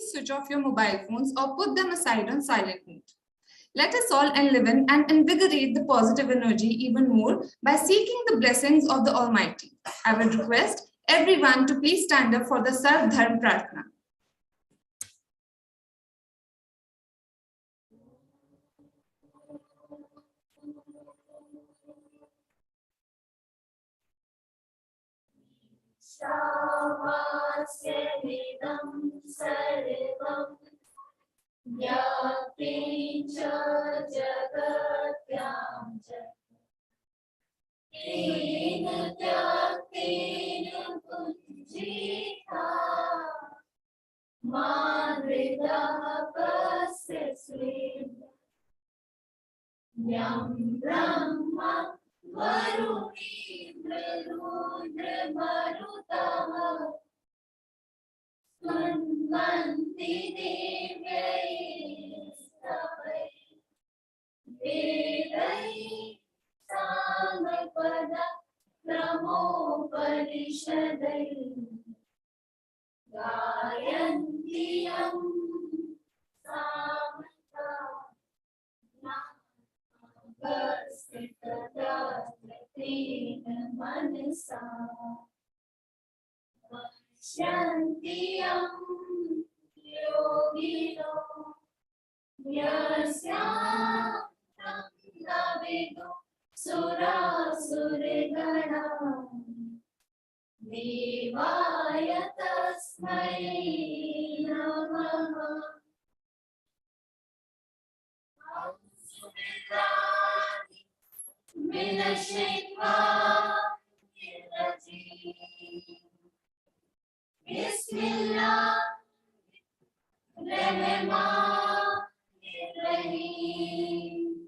Switch off your mobile phones or put them aside on silent mode. Let us all enliven and invigorate the positive energy even more by seeking the blessings of the Almighty. I would request everyone to please stand up for the Sarv Dharm Pratna. Shavasyamidam sarvam Yatincha jagatyam Tina Tina Punjita Madrida Pasaslim Yam Brahma Varunindra Rudra Marutama Sunmanti Devyai Stavai Vedai Samapada Namo Parishadai Gayantiyam Samata Namaskritadatratina Manasa Shantiyam Yogino Yasyam Navidu Sura Surigana Devaya Tasmai Namaha Bismillahirrahmanirrahim.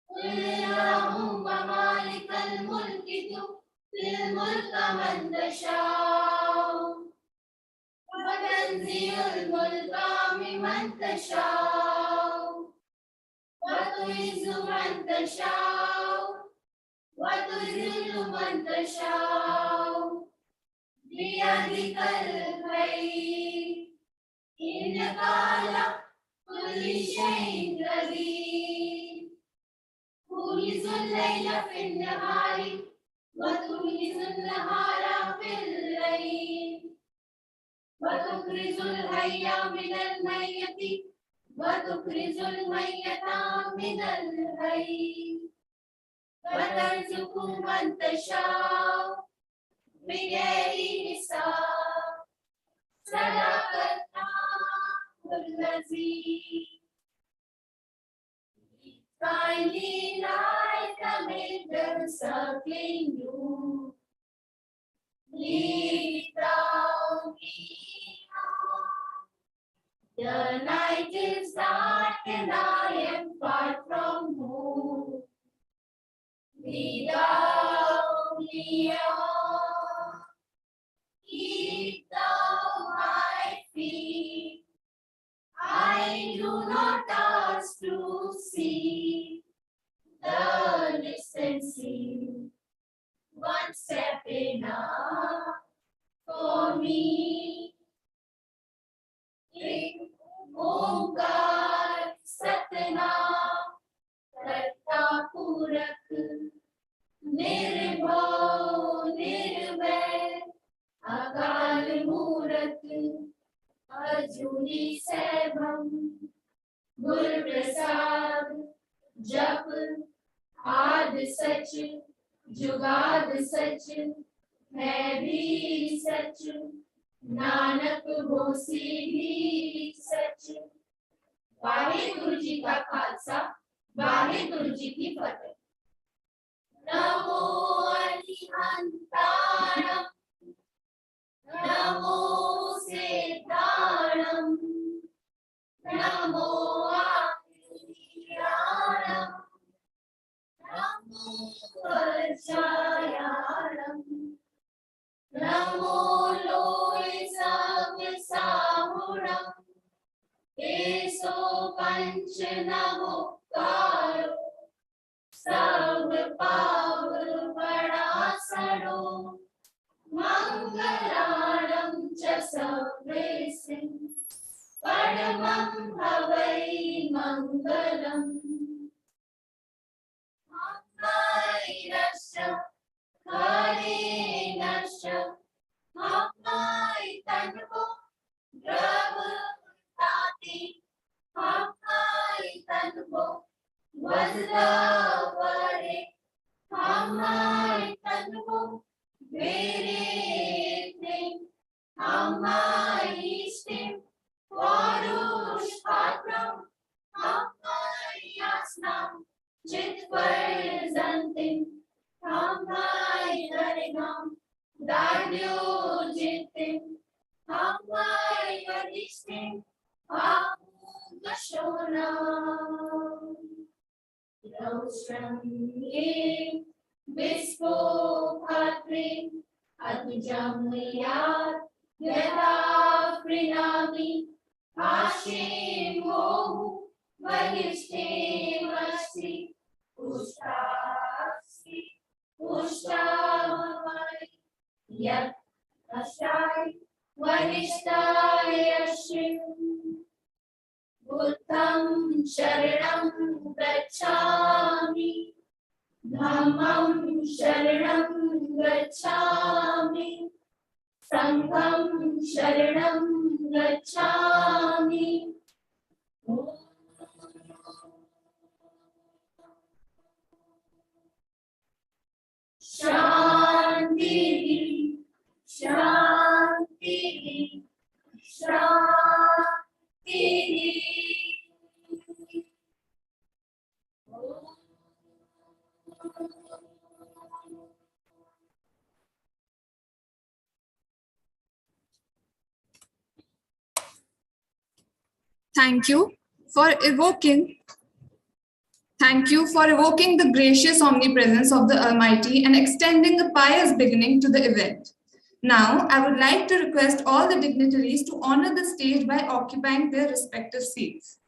Qul Allahumma malikal mulki tu'til mulka man tasha' wa tanzi'ul mulka mimman tasha' wa tu'izzu man tasha' wa tuzillu man tasha' biyadikal khair innaka ala kulli shay'in qadir tulizul layla fin nahari wa tulizul nahara fil layl wa tukhrijul hayya minal mayyiti wa tukhrijul mayyita minal hayy wa tarzuqu man tasha' bighairi hisab sadaqallahul azim. Kindly light amid the circling moon, lead down me on. The night is dark and I am far from home. Lead down me on, keep down my feet. I do not ask to see the distant sea. One step enough for me. Ek Omkar Satnam Karta Purak Nirbhav Nirbhay Akal Murth Ajuni Saibam Gur Prasad Jap Ad Sach Jugad Sach Hai bhi Sach Nanak Hosi bhi Sach. Waheguru ji का खालसा वाहेगुरु जी की फतेह. नमो अरिहंताणम नमो सिद्धाणम नमो आदित्याणम नमो वर्षायाणम नमो लोय साहुणम Adlavare, Amai Tanvo, Verithin, Amai Istim, Varush Patram, Amai Yasnam, Chitvarzantim, Amai Darigam, Dadyo Jitim, Amai Vadishtim, Amugashonam. Rostram Vispo Patri Atujam Yad Yada Prinami Hashim Mohu Vahishti Vasti Ushtasi Ushtamai Yat Ashtai Vahishtai Ashim Buddham Sharanam Gacchami Dhammam Sharanam Gacchami Sangham Sharanam Gacchami Shanti Shanti Shanti Thank you for evoking the gracious omnipresence of the Almighty and extending a pious beginning to the event. Now, I would like to request all the dignitaries to honor the stage by occupying their respective seats.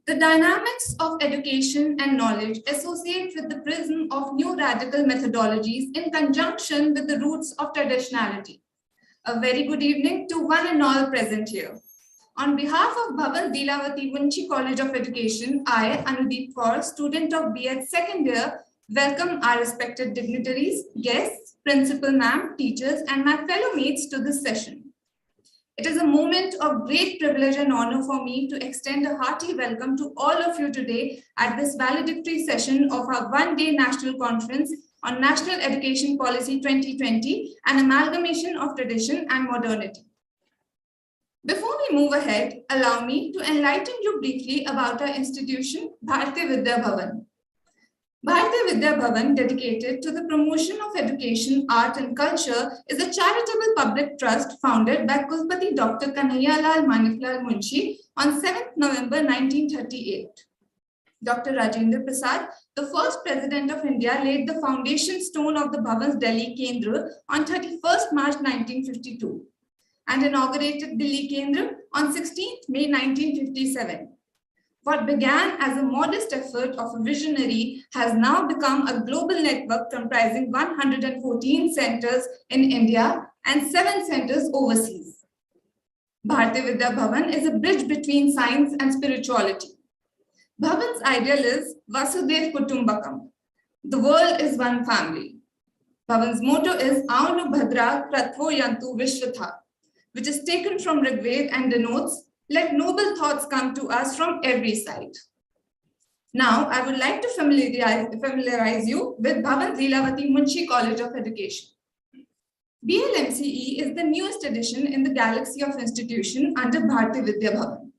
The dynamics of education and knowledge associate with the prism of new radical methodologies in conjunction with the roots of traditionality. A very good evening to one and all present here. On behalf of Bhavan Leelavati Munshi College of Education, I, Anudeep Kaur, student of B.Ed second year, welcome our respected dignitaries, guests, principal ma'am, teachers, and my fellow mates to this session. It is a moment of great privilege and honor for me to extend a hearty welcome to all of you today at this valedictory session of our one-day national conference on National Education Policy 2020, an amalgamation of tradition and modernity. Before we move ahead, allow me to enlighten you briefly about our institution, Bharatiya Vidya Bhavan. Bharatiya Vidya Bhavan, dedicated to the promotion of education, art and culture, is a charitable public trust founded by Kulpati Dr. Kanhaiyalal Maniklal Munshi on 7th November 1938. Dr. Rajendra Prasad, the first president of India, laid the foundation stone of the Bhavan's Delhi Kendra on 31st March 1952 and inaugurated Delhi Kendra on 16th May 1957. What began as a modest effort of a visionary has now become a global network comprising 114 centers in India and 7 centers overseas. Bharatiya Vidya Bhavan is a bridge between science and spirituality. Bhavan's ideal is Vasudev Kutumbakam. The world is one family. Bhavan's motto is Aunu Bhadra Kratvo Yantu Vishvatha, which is taken from Rigved and denotes, let noble thoughts come to us from every side. Now, I would like to familiarize you with Bhavan Leelavati Munshi College of Education. BLMCE is the newest addition in the galaxy of institution under Bharatiya Vidya Bhavan.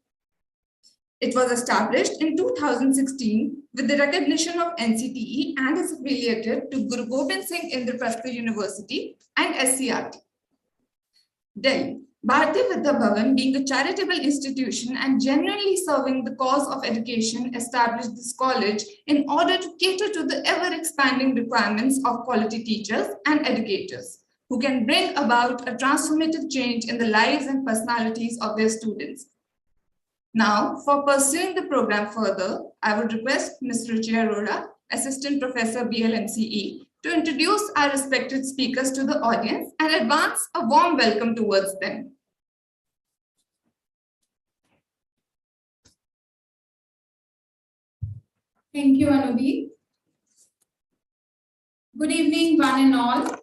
It was established in 2016 with the recognition of NCTE and is affiliated to Guru Gobind Singh Indraprastha University and SCRT. Delhi. Bharatiya Vidya Bhavan, being a charitable institution and genuinely serving the cause of education, established this college in order to cater to the ever-expanding requirements of quality teachers and educators who can bring about a transformative change in the lives and personalities of their students. Now, for pursuing the program further, I would request Ms. Ruchi Arora, Assistant Professor BLMCE, to introduce our respected speakers to the audience and advance a warm welcome towards them. Thank you, Anubi. Good evening, one and all.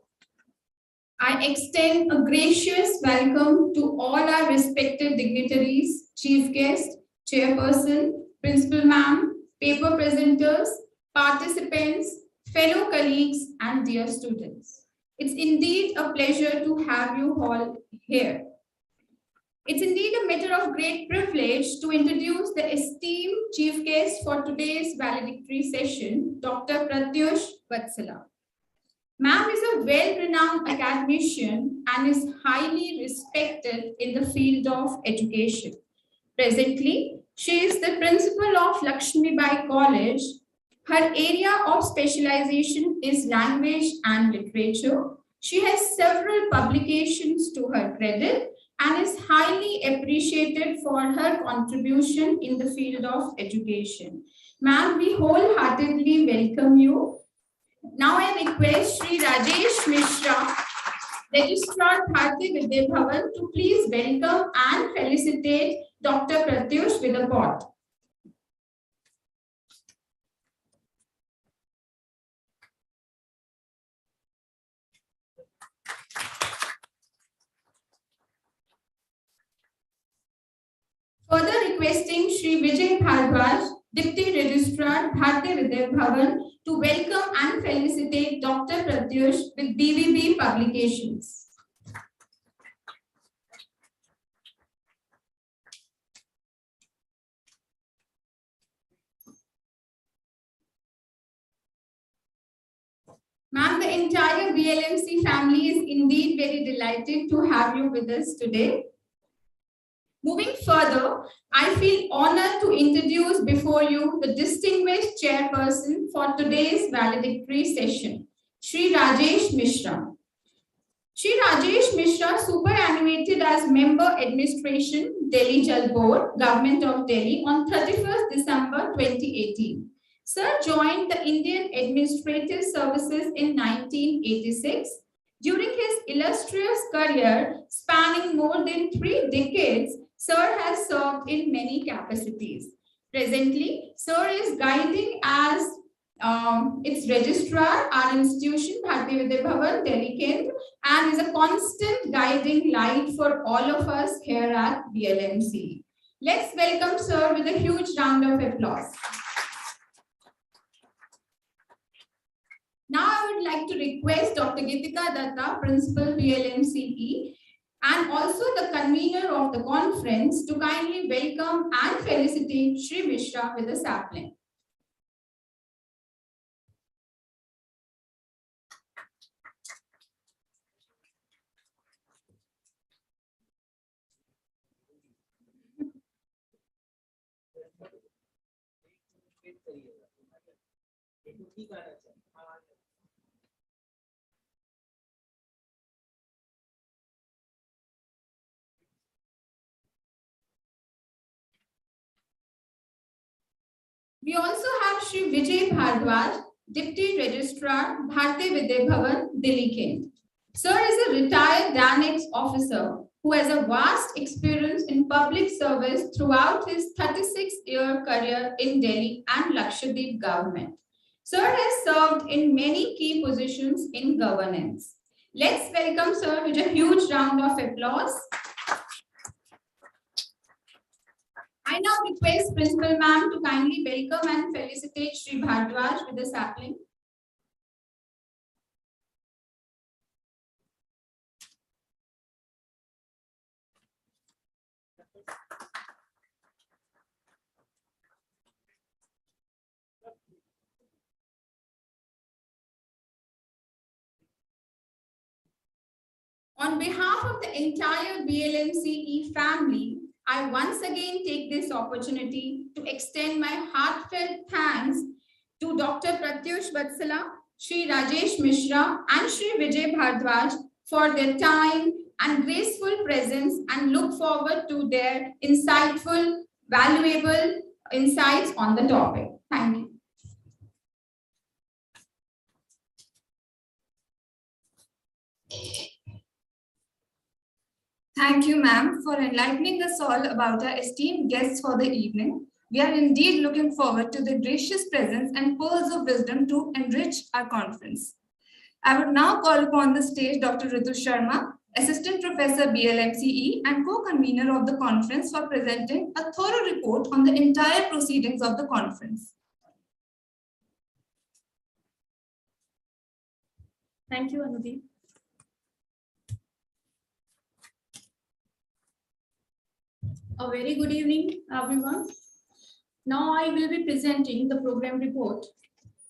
I extend a gracious welcome to all our respected dignitaries, chief guest, chairperson, principal ma'am, paper presenters, participants, fellow colleagues, and dear students. It's indeed a pleasure to have you all here. It's indeed a matter of great privilege to introduce the esteemed chief guest for today's valedictory session, Dr. Pratyush Vatsala. Ma'am is a well-renowned academician and is highly respected in the field of education. Presently, she is the principal of Lakshmi Bai College. Her area of specialization is language and literature. She has several publications to her credit and is highly appreciated for her contribution in the field of education. Ma'am, we wholeheartedly welcome you. Now I request Sri Rajesh Mishra, Registrar Bharati Vidya Bhavan, to please welcome and felicitate Dr. Pratyush with a pot. Further requesting Sri Vijay Bhardwaj, Deputy Registrar Bharati Vidya Bhavan, to welcome and felicitate Dr. Pratyush with BVB Publications. Ma'am, the entire BLMC family is indeed very delighted to have you with us today. Moving further, I feel honored to introduce before you the distinguished chairperson for today's valedictory session, Sri Rajesh Mishra. Sri Rajesh Mishra superannuated as Member Administration, Delhi Jal Board, Government of Delhi on 31st December 2018. Sir joined the Indian Administrative Services in 1986. During his illustrious career, spanning more than 3 decades, Sir has served in many capacities. Presently, Sir is guiding as its registrar, our institution, Bharati Vidya Bhavan, Delhi Kent, and is a constant guiding light for all of us here at BLMC. Let's welcome Sir with a huge round of applause. Now I would like to request Dr. Gitika Datta, Principal BLMCE, and also the convener of the conference to kindly welcome and felicitate Sri Mishra with a sapling. We also have Sri Vijay Bhardwaj, Deputy Registrar, Bharati Vidya Bhavan, Delhi Kent. Sir is a retired DANX officer who has a vast experience in public service throughout his 36-year career in Delhi and Lakshadweep government. Sir has served in many key positions in governance. Let's welcome Sir with a huge round of applause. I now request Principal Ma'am to kindly welcome and felicitate Sri Bhardwaj with a sapling. On behalf of the entire BLMCE family, I once again take this opportunity to extend my heartfelt thanks to Dr. Pratyush Vatsala, Sri Rajesh Mishra, and Sri Vijay Bhardwaj for their time and graceful presence, and look forward to their insightful, valuable insights on the topic. Thank you. Thank you, ma'am, for enlightening us all about our esteemed guests for the evening. We are indeed looking forward to the gracious presence and pearls of wisdom to enrich our conference. I would now call upon the stage Dr. Ritu Sharma, Assistant Professor BLMCE and co-convener of the conference, for presenting a thorough report on the entire proceedings of the conference. Thank you, Anudeep. A very good evening, everyone. Now I will be presenting the program report.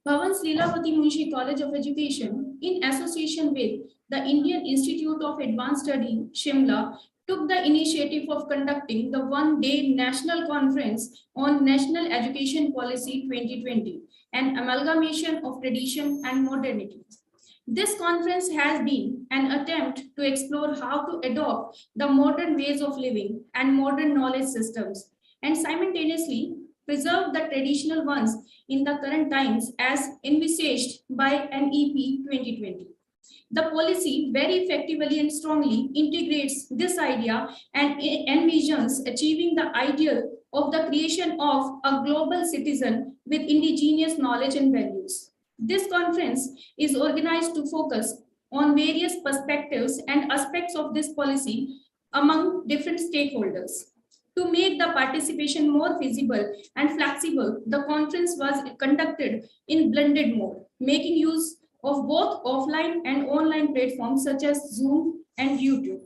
Bhavan's Leelapati Munshi College of Education, in association with the Indian Institute of Advanced Study, Shimla, took the initiative of conducting the one-day national conference on National Education Policy 2020, an amalgamation of tradition and modernity. This conference has been an attempt to explore how to adopt the modern ways of living and modern knowledge systems, and simultaneously preserve the traditional ones in the current times as envisaged by NEP 2020. The policy very effectively and strongly integrates this idea and envisions achieving the ideal of the creation of a global citizen with indigenous knowledge and values. This conference is organized to focus on various perspectives and aspects of this policy among different stakeholders. To make the participation more feasible and flexible, the conference was conducted in blended mode, making use of both offline and online platforms such as Zoom and YouTube.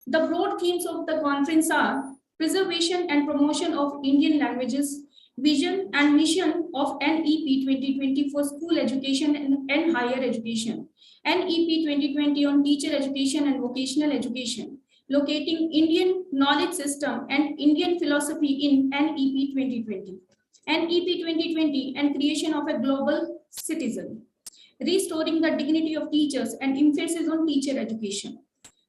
The broad themes of the conference are preservation and promotion of Indian languages, vision and mission of NEP 2020 for school education and higher education, NEP 2020 on teacher education and vocational education, locating Indian knowledge system and Indian philosophy in NEP 2020, NEP 2020 and creation of a global citizen, restoring the dignity of teachers and emphasis on teacher education.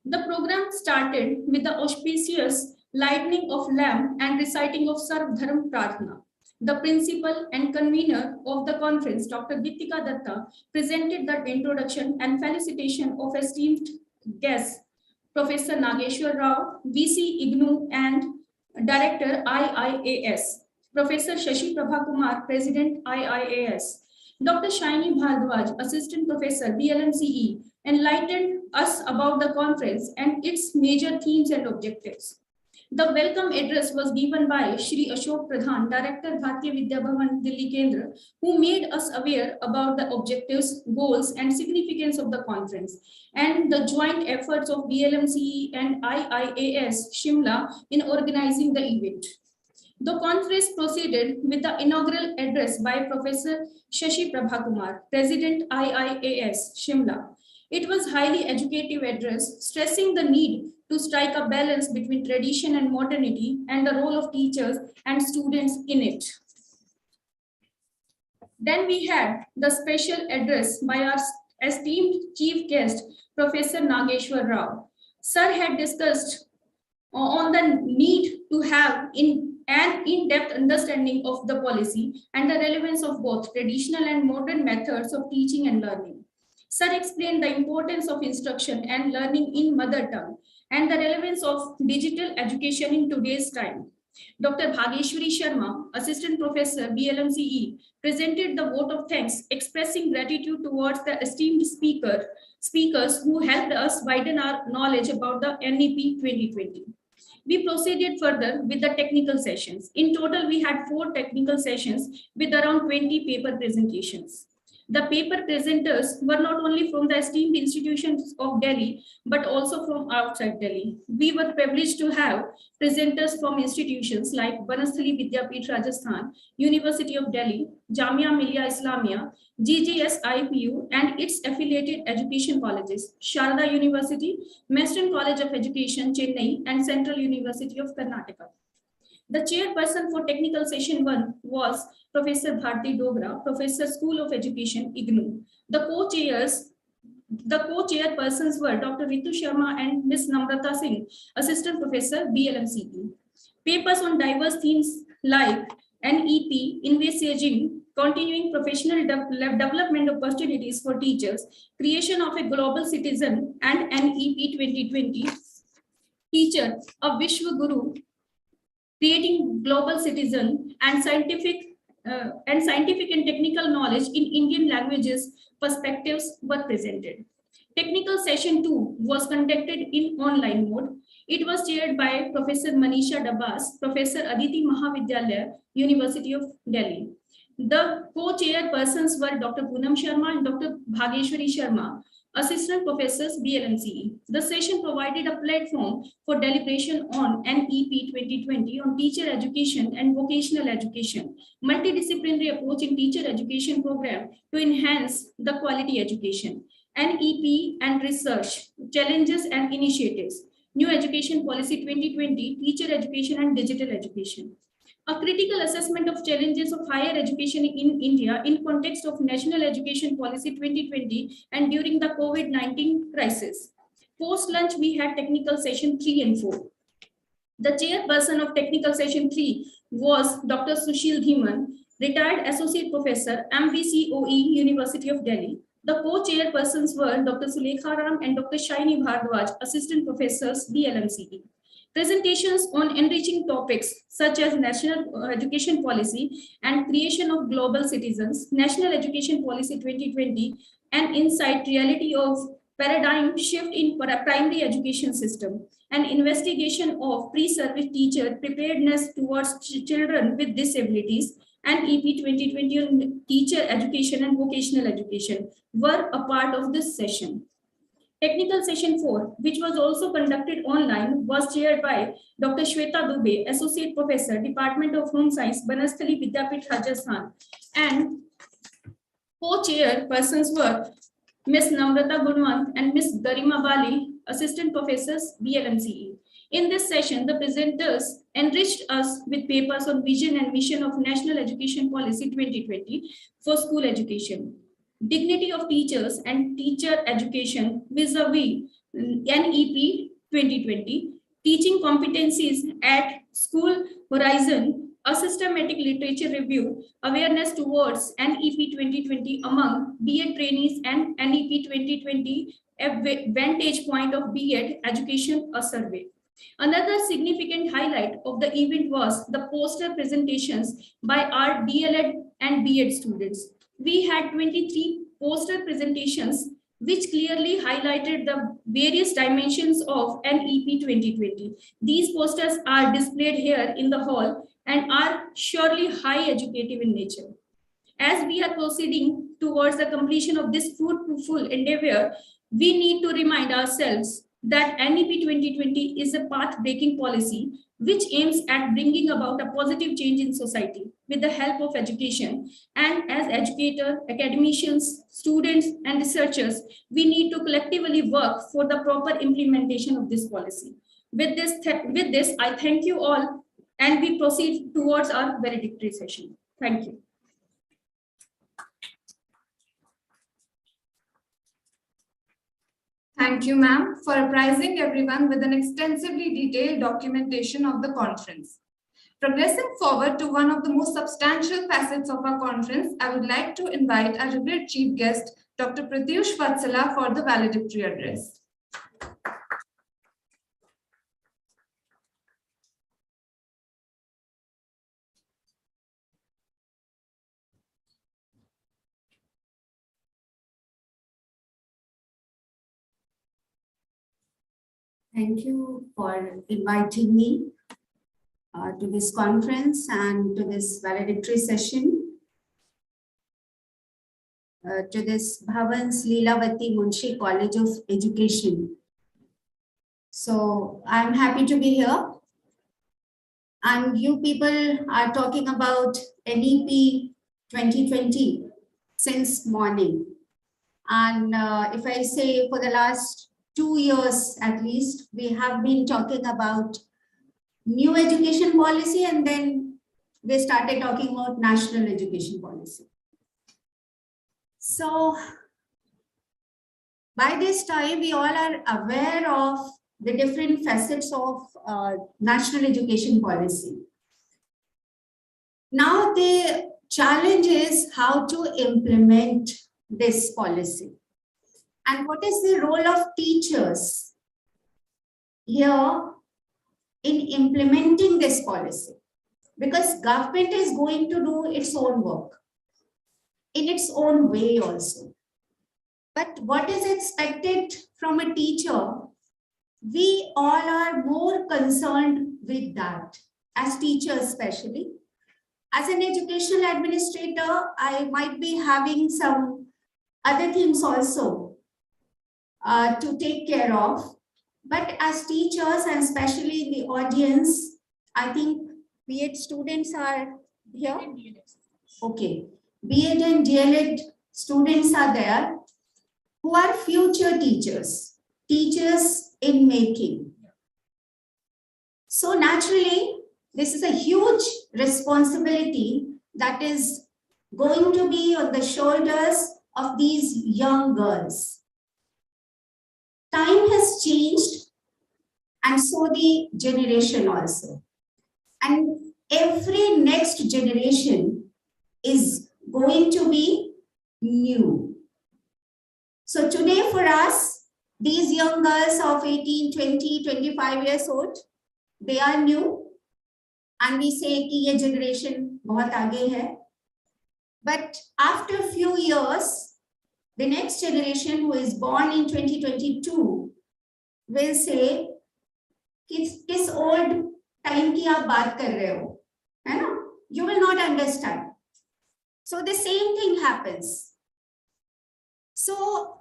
The program started with the auspicious lighting of lamp and reciting of Sarv Dharm Prarthana. The principal and convener of the conference, Dr. Gitika Datta, presented the introduction and felicitation of esteemed guests, Professor Nageshwar Rao, VC IGNU and Director IIAS, Professor Shashi Prabha Kumar, President IIAS, Dr. Shaini Bhardwaj, Assistant Professor BLMCE, enlightened us about the conference and its major themes and objectives. The welcome address was given by Shri Ashok Pradhan, Director Bharatiya Vidya Bhavan, Delhi Kendra, who made us aware about the objectives, goals, and significance of the conference and the joint efforts of BLMCE and IIAS Shimla in organizing the event. The conference proceeded with the inaugural address by Professor Shashi Prabha Kumar, President IIAS Shimla. It was highly educative address, stressing the need to strike a balance between tradition and modernity and the role of teachers and students in it. Then we had the special address by our esteemed chief guest, Professor Nageshwar Rao. Sir had discussed on the need to have an in-depth understanding of the policy and the relevance of both traditional and modern methods of teaching and learning. Sir explained the importance of instruction and learning in mother tongue and the relevance of digital education in today's time. Dr. Bhageshwari Sharma, Assistant Professor BLMCE, presented the vote of thanks, expressing gratitude towards the esteemed speakers who helped us widen our knowledge about the NEP 2020. We proceeded further with the technical sessions. In total, we had 4 technical sessions with around 20 paper presentations. The paper presenters were not only from the esteemed institutions of Delhi, but also from outside Delhi. We were privileged to have presenters from institutions like Banasthali Vidyapeeth Rajasthan, University of Delhi, Jamia Millia Islamia, GGS IPU and its affiliated education colleges, Sharda University, Western College of Education, Chennai, and Central University of Karnataka. The chairperson for technical session 1 was Professor Bharti Dogra, Professor School of Education, IGNU. The co-chairpersons were Dr. Ritu Sharma and Ms. Namrata Singh, Assistant Professor, BLMCE. Papers on diverse themes like NEP, envisaging continuing professional development opportunities for teachers, creation of a global citizen, and NEP 2020 teacher, a Vishwa Guru, creating global citizen and scientific and technical knowledge in Indian languages perspectives were presented. Technical session 2 was conducted in online mode. It was chaired by Professor Manisha Dabas, Professor Aditi Mahavidyalaya, University of Delhi. The co-chairpersons were Dr. Poonam Sharma and Dr. Bhageshwari Sharma, assistant professors BLMCE. The session provided a platform for deliberation on NEP 2020 on teacher education and vocational education, multidisciplinary approach in teacher education program to enhance the quality education, NEP and research, challenges and initiatives, new education policy 2020, teacher education and digital education. A critical assessment of challenges of higher education in India in context of National Education Policy 2020 and during the COVID-19 crisis. Post-lunch, we had technical session 3 and 4. The chairperson of technical session 3 was Dr. Sushil Dhiman, retired associate professor, MVCOE, University of Delhi. The co-chairpersons were Dr. Sulekha Ram and Dr. Shaini Bhardwaj, assistant professors, BLMCE. Presentations on enriching topics such as national education policy and creation of global citizens, National Education Policy 2020, and insight reality of paradigm shift in primary education system, and investigation of pre-service teacher preparedness towards children with disabilities, and EP 2020 on teacher education and vocational education were a part of this session. Technical session 4, which was also conducted online, was chaired by Dr. Shweta Dubey, Associate Professor, Department of Home Science, Banasthali Vidyapith, Rajasthan, and co-chair persons were Ms. Namrata Gunwant and Ms. Garima Bali, Assistant Professors, BLMCE. In this session, the presenters enriched us with papers on vision and mission of National Education Policy 2020 for school education, dignity of teachers and teacher education vis-a-vis NEP 2020, teaching competencies at school horizon, a systematic literature review, awareness towards NEP 2020 among B.Ed trainees and NEP 2020, a vantage point of B.Ed education, a survey. Another significant highlight of the event was the poster presentations by our DLED and B.Ed students. We had 23 poster presentations which clearly highlighted the various dimensions of NEP 2020. These posters are displayed here in the hall and are surely high educative in nature. As we are proceeding towards the completion of this fruitful endeavor, we need to remind ourselves that NEP 2020 is a path-breaking policy which aims at bringing about a positive change in society with the help of education. And as educators, academicians, students, and researchers, we need to collectively work for the proper implementation of this policy. With this, I thank you all, and we proceed towards our valedictory session. Thank you. Thank you, ma'am, for apprising everyone with an extensively detailed documentation of the conference. Progressing forward to one of the most substantial facets of our conference, I would like to invite our revered chief guest, Dr. Pratyush Vatsala, for the valedictory address. Thank you for inviting me to this conference and to this valedictory session, to this Bhavan's Leelavati Munshi College of Education. So I'm happy to be here. And you people are talking about NEP 2020 since morning. And if I say for the last 2 years at least, we have been talking about new education policy, and then we started talking about national education policy. So by this time, we all are aware of the different facets of national education policy. Now the challenge is how to implement this policy. And what is the role of teachers? Here, in implementing this policy, because government is going to do its own work in its own way also. But what is expected from a teacher, we all are more concerned with that, as teachers especially. As an educational administrator, I might be having some other things also to take care of. But as teachers, and especially in the audience, I think B.Ed students are here. Okay. B.Ed and D.Ed students are there who are future teachers, teachers in making. So naturally, this is a huge responsibility that is going to be on the shoulders of these young girls. Time has changed, and so the generation also. And every next generation is going to be new. So today for us, these young girls of 18, 20, 25 years old, they are new. And we say कि ये generation बहुत आगे है. But after a few years, the next generation who is born in 2022 will say किस old time की आप बात कर रहे हो, है ना? You will not understand. So the same thing happens. So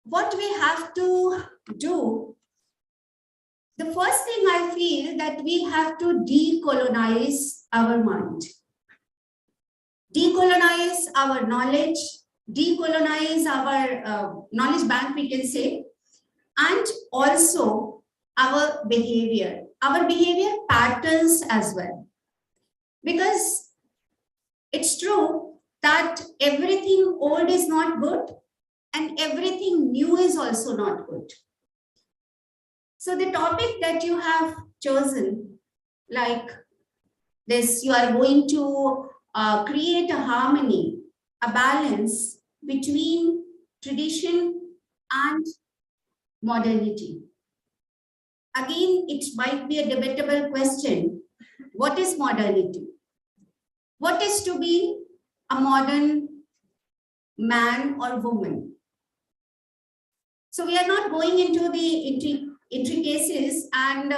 what we have to do, the first thing I feel that we have to decolonize our mind, decolonize our knowledge, decolonize our knowledge bank, we can say, and also our behavior patterns as well. Because it's true that everything old is not good and everything new is also not good. So the topic that you have chosen, like this, you are going to create a harmony, a balance between tradition and modernity. Again, it might be a debatable question. What is modernity? What is to be a modern man or woman? So we are not going into the intricacies, and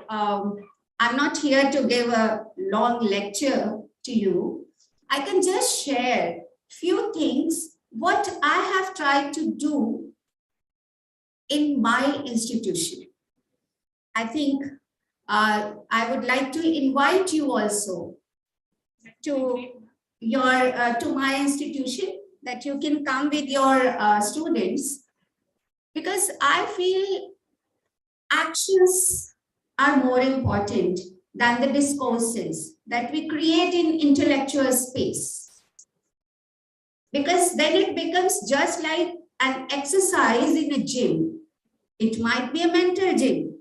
I'm not here to give a long lecture to you. I can just share few things what I have tried to do in my institution. I think I would like to invite you also to my institution, that you can come with your students, because I feel actions are more important than the discourses that we create in intellectual space. Because then it becomes just like an exercise in a gym. It might be a mental gym.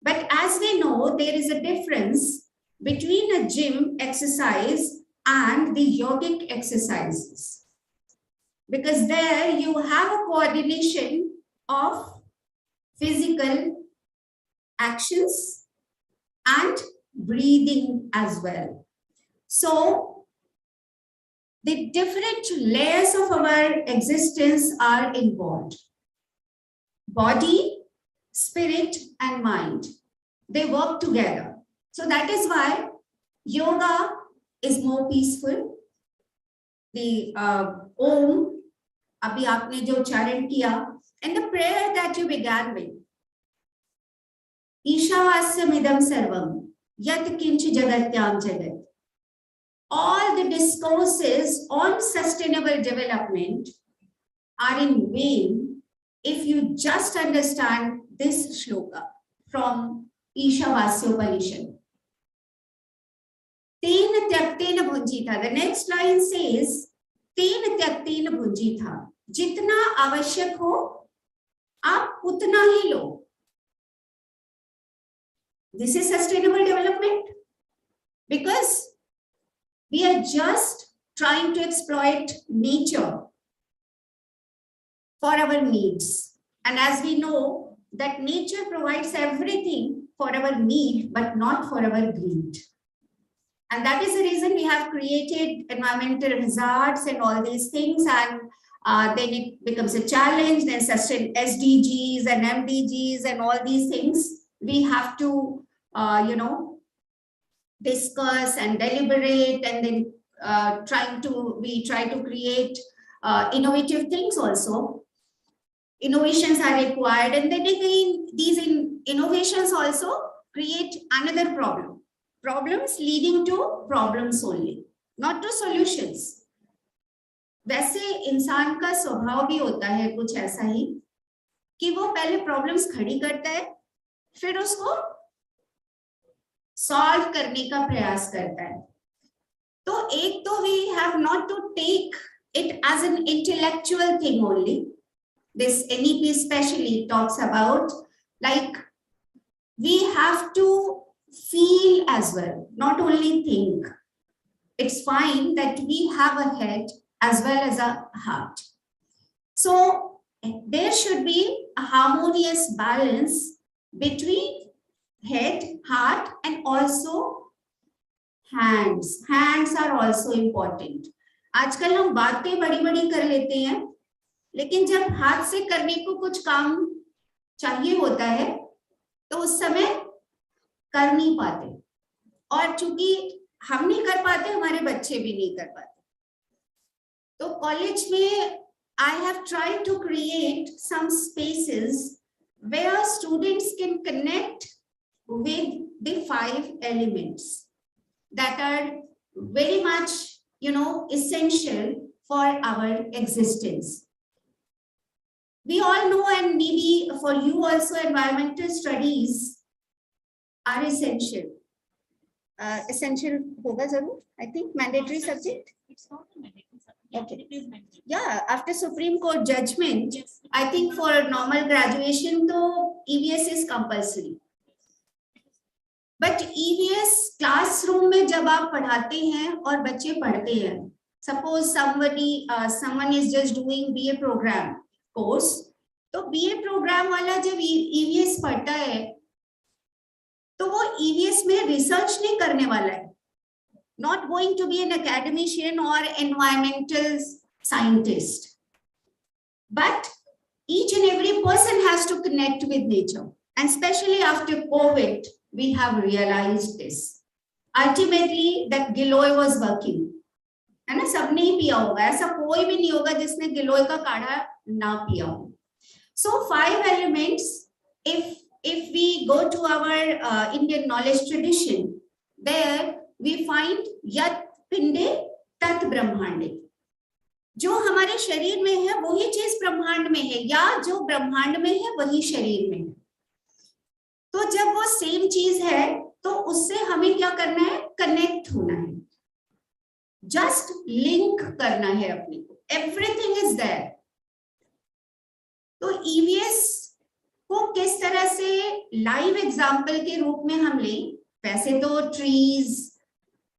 But as we know, there is a difference between a gym exercise and the yogic exercises. Because there you have a coordination of physical actions and breathing as well. So the different layers of our existence are involved. Body, spirit, and mind, they work together. So that is why yoga is more peaceful. The Om, abhi aapne jo ucharan kiya, and the prayer that you began with, Ishavasyam idam sarvam, yat kinchi jagatyam jagat. All the discourses on sustainable development are in vain if you just understand this shloka from Ishavasyopanishad. Tena tyaktena bhunjitha. The next line says, Tena tyaktena bhunjitha. Jitna avashyak ho, aap utna hi lo. This is sustainable development, because we are just trying to exploit nature for our needs. And as we know that nature provides everything for our need, but not for our greed. And that is the reason we have created environmental hazards and all these things. And then it becomes a challenge. Then sustain SDGs and MDGs and all these things. We have to, discuss and deliberate, and then we try to create innovative things also. Innovations are required, and then again, these innovations also create another problem. Problems leading to problems only, not to solutions. वैसे इंसान का स्वभाव भी होता है कुछ ऐसा ही कि वो पहले प्रॉब्लम्स खड़ी करता है, फिर उसको सॉल्व करने का प्रयास करता है. तो एक तो we have not to take it as an intellectual thing only. This NEP especially talks about, like, we have to feel as well, not only think. It's fine that we have a head as well as a heart. So there should be a harmonious balance between head, heart, and also hands. Hands are also important. आजकल हम बातें बड़ी बड़ी कर लेते हैं, लेकिन जब हाथ से करने को कुछ काम चाहिए होता है तो उस समय कर नहीं पाते, और चूंकि हम नहीं कर पाते, हमारे बच्चे भी नहीं कर पाते. तो कॉलेज में I have tried to create some spaces where students can connect with the 5 elements that are very much, essential for our existence. We all know, and maybe for you also, environmental studies are essential. Essential hoga zarur, I think, mandatory subject. It's not a mandatory subject. Okay. It is mandatory. Yeah, after Supreme Court judgment, Yes. I think for normal graduation, though, EVS is compulsory. But EVS classroom में जब आप पढ़ाते हैं और बच्चे पढ़ते हैं, suppose someone is just doing BA program course, तो BA program वाला जब EVS पढ़ता है, तो वो EVS में research नहीं करने वाला है. Not going to be an academician or environmental scientist. But each and every person has to connect with nature. And especially after COVID, we have realized this. Ultimately, that Giloy was working. है ना, सबने ही पिया होगा, ऐसा कोई भी नहीं होगा जिसने गिलोय का काढ़ा ना पिया हो. So 5 elements, if we go to our Indian knowledge tradition, there we find यत् पिंडे तत् ब्रह्मांडे. जो हमारे शरीर में है वही चीज ब्रह्मांड में है, या जो ब्रह्मांड में है वही शरीर में है. तो जब वो सेम चीज है तो उससे हमें क्या करना है? कनेक्ट होना है, जस्ट लिंक करना है अपने को. Everything is there. तो ईवीएस को किस तरह से लाइव एग्जाम्पल के रूप में हम लें? वैसे तो ट्रीज,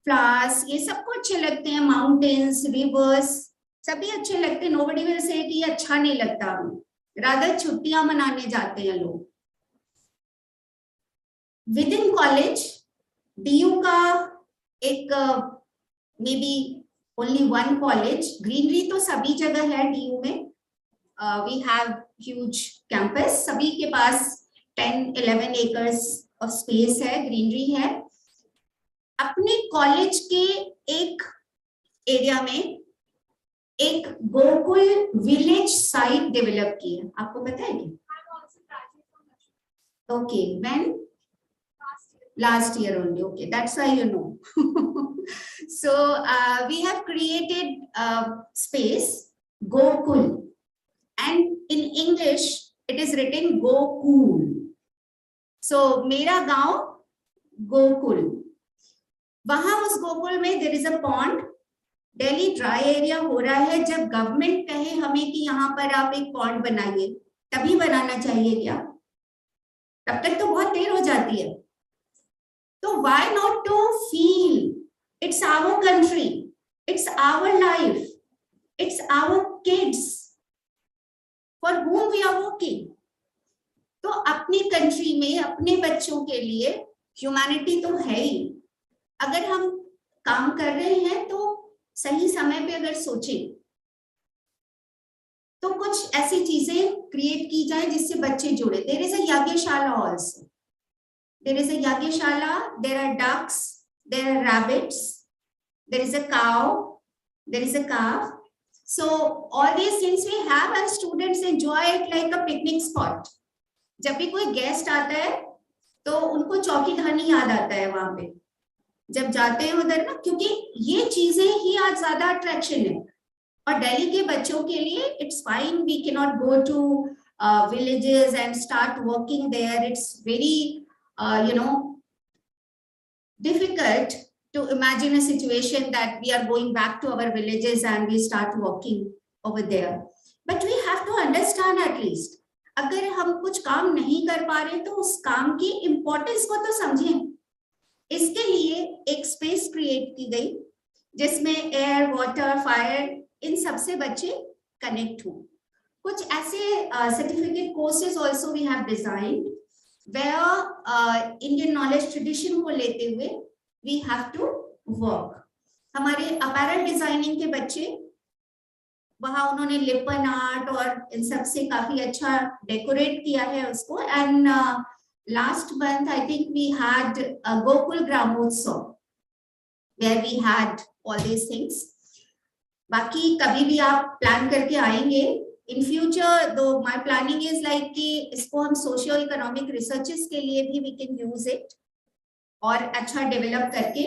फ्लावर्स, ये सबको अच्छे लगते हैं, माउंटेन्स, रिवर्स, सभी अच्छे लगते हैं. नोबडी विल से कि ये अच्छा नहीं लगता, रादर छुट्टियां मनाने जाते हैं लोग. विद इन कॉलेज डीयू का एक may be only 1 college, greenery तो सभी जगह है डीयू में. वी हैव ह्यूज कैंपस, सभी के पास 10-11 एकर्स ऑफ स्पेस है, ग्रीनरी है. अपने कॉलेज के एक एरिया में एक गोकुल विलेज साइट डेवलप की है. आपको पता है क्या? Okay, when? Last year only. Okay, that's why you know. So we have created space Gokul, and in English it is written Gokul. So मेरा गांव गोकुल. वहां उस गोकुल में there is a pond. Delhi dry area हो रहा है. जब गवर्नमेंट कहे हमें कि यहाँ पर आप एक पॉन्ड बनाइए, तभी बनाना चाहिए क्या? तब तक तो बहुत देर हो जाती है. So why not to feel? It's our country, it's our life, it's our kids for whom we are working. तो अपनी कंट्री में अपने बच्चों के लिए ह्यूमैनिटी तो है ही। अगर हम काम कर रहे हैं तो सही समय पे अगर सोचें तो कुछ ऐसी चीजें क्रिएट की जाए जिससे बच्चे जुड़े। There is a yagyashala also, there is a yagyashala, there are ducks, there are rabbits, there is a cow, there is a calf. So all these things we have and students enjoy it like a picnic spot. जब भी कोई guest आता है तो उनको चौकी धानी याद आता है वहां पे जब जाते हैं उधर ना, क्योंकि ये चीजें ही आज ज्यादा अट्रैक्शन है। और दिल्ली के बच्चों के लिए it's fine, we can not go to villages and start working there. It's very difficult to imagine a situation that we are going back to our villages and we start working over there. But we have to understand at least, अगर हम कुछ काम नहीं कर पा रहे तो उस काम की इम्पोर्टेंस को तो समझें। इसके लिए एक स्पेस क्रिएट की गई जिसमें एयर, वाटर, फायर इन सबसे बच्चे कनेक्ट हो। कुछ ऐसे certificate courses also we have designed where Indian knowledge tradition को लेते हुए वी हैव टू वर्क। हमारे अपैरल डिजाइनिंग के बच्चे वहां उन्होंने लिपन आर्ट और इन सब से काफी अच्छा डेकोरेट किया है उसको। And last month I think we had Gokul Gramotsav where we had all these things. बाकी कभी भी आप प्लान करके आएंगे in future, though my planning is like कि इसको हम सोशियो इकोनॉमिक रिसर्चेस के लिए भी वी कैन यूज इट और अच्छा डेवलप करके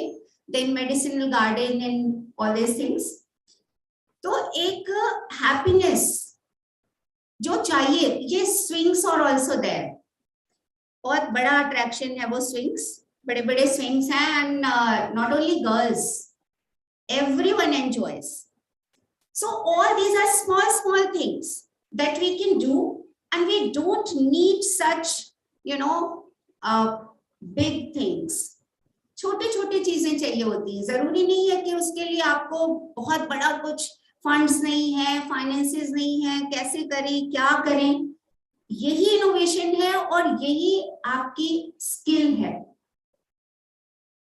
then medicinal garden and all these things. तो एक हैप्पीनेस जो चाहिए, ये स्विंग्स और ऑल्सो देयर, बहुत बड़ा अट्रैक्शन है वो स्विंग्स, बड़े बड़े स्विंग्स हैं and not only girls, everyone enjoys. So all these are small things that we can do and we don't need such big things. छोटे छोटे चीजें चाहिए होती हैं, जरूरी नहीं है कि उसके लिए आपको बहुत बड़ा कुछ फंड्स नहीं है, फाइनेंसेस नहीं है, कैसे करें क्या करें। यही इनोवेशन है और यही आपकी स्किल है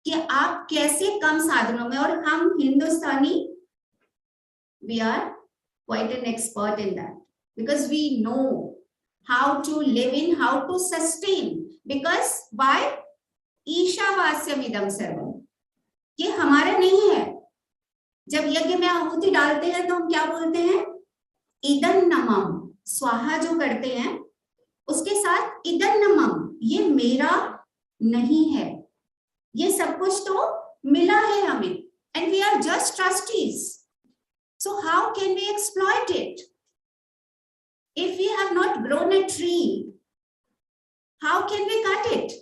कि आप कैसे कम साधनों में, और हम हिंदुस्तानी we are quite an expert in that because we know how to live in, how to sustain, because why ईशावास्यम इदम सर्वम, ये हमारा नहीं है। जब यज्ञ में आहुति डालते हैं तो हम क्या बोलते हैं, इदं नमम, स्वाहा जो करते हैं उसके साथ इदं नमम, ये मेरा नहीं है, ये सब कुछ तो मिला है हमें and we are just trustees. So how can we exploit it? If we have not grown a tree, how can we cut it?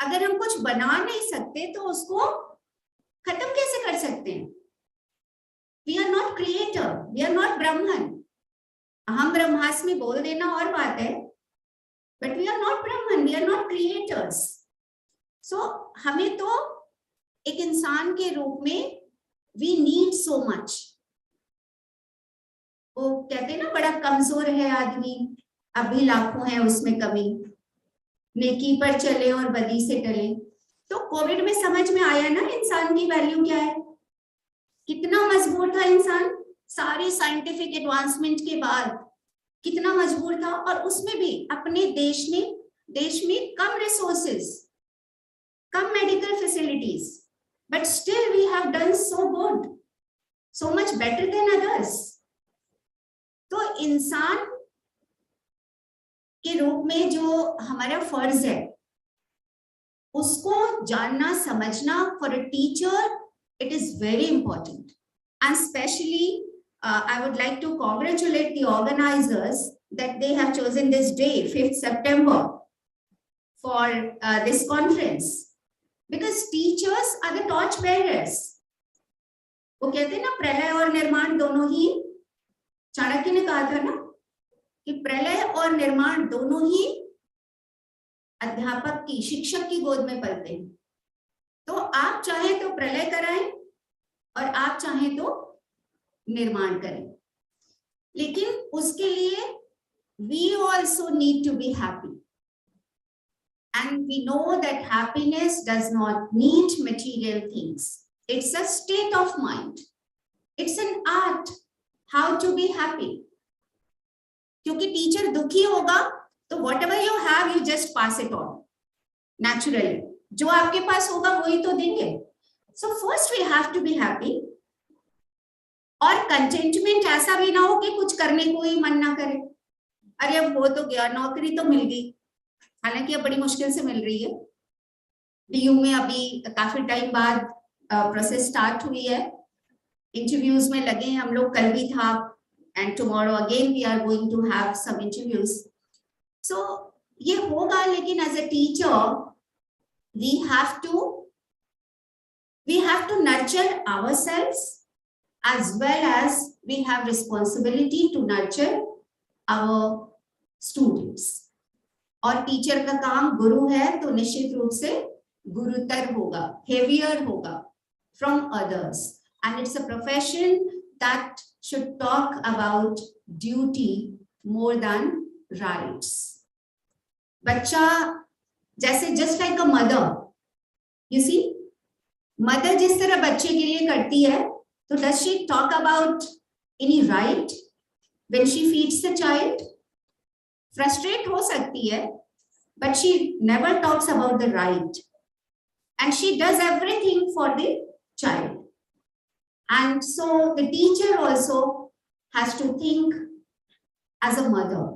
अगर हम कुछ बना नहीं सकते तो उसको खत्म कैसे कर सकते हैं? We are not creator, we are not Brahman. हम ब्रह्मास्मि बोल देना और बात है, but we are not Brahman, we are not creators. So हमें तो एक इंसान के रूप में we need so much. वो कहते हैं ना, बड़ा कमजोर है आदमी, अभी लाखों है उसमें कमी, नेकी पर चले और बदी से टले। तो कोविड में समझ में आया ना इंसान की वैल्यू क्या है, कितना मजबूर था इंसान, सारी साइंटिफिक एडवांसमेंट के बाद कितना मजबूर था, और उसमें भी अपने देश में कम रिसोर्सेस, कम medical facilities, but still we have done so good, so much better than others. तो इंसान के रूप में जो हमारा फर्ज है उसको जानना समझना, for a teacher it is very important. And especially I would like to congratulate the organizers that they have chosen this day, 5th September, for this conference, because teachers are the torch bearers. वो कहते हैं ना, प्रलय और निर्माण दोनों ही, चाणक्य ने कहा था ना कि प्रलय और निर्माण दोनों ही अध्यापक की, शिक्षक की गोद में पलते हैं। तो आप चाहे तो प्रलय कराएं और आप चाहे तो निर्माण करें, लेकिन उसके लिए we also need to be happy. And we know that happiness does not need material things. It's a state of mind. It's an art how to be happy. क्योंकि टीचर दुखी होगा तो whatever you have, you just pass it on naturally. जो आपके पास होगा वही तो देंगे. So first we have to be happy. और कंटेंटमेंट ऐसा भी ना हो कि कुछ करने को ही मन ना करे. अरे अब हो तो गया, नौकरी तो मिल गई, हालांकि अब बड़ी मुश्किल से मिल रही है. डीयू में अभी काफी टाइम बाद प्रोसेस स्टार्ट हुई है. इंटरव्यूज में लगे हैं हम लोग, कल भी था, and tomorrow again we are going to have some interviews. So ये होगा, लेकिन as a teacher we have to nurture ourselves as well as we have responsibility to nurture our students. और टीचर का काम गुरु है तो निश्चित रूप से गुरुतर होगा, heavier होगा from others, and it's a profession that should talk about duty more than rights. बच्चा जैसे just like a mother, you see, mother जिस तरह बच्चे के लिए करती है, so does she talk about any right when she feeds the child? Frustrate हो सकती है, but she never talks about the right, and she does everything for the child. And so the teacher also has to think as a mother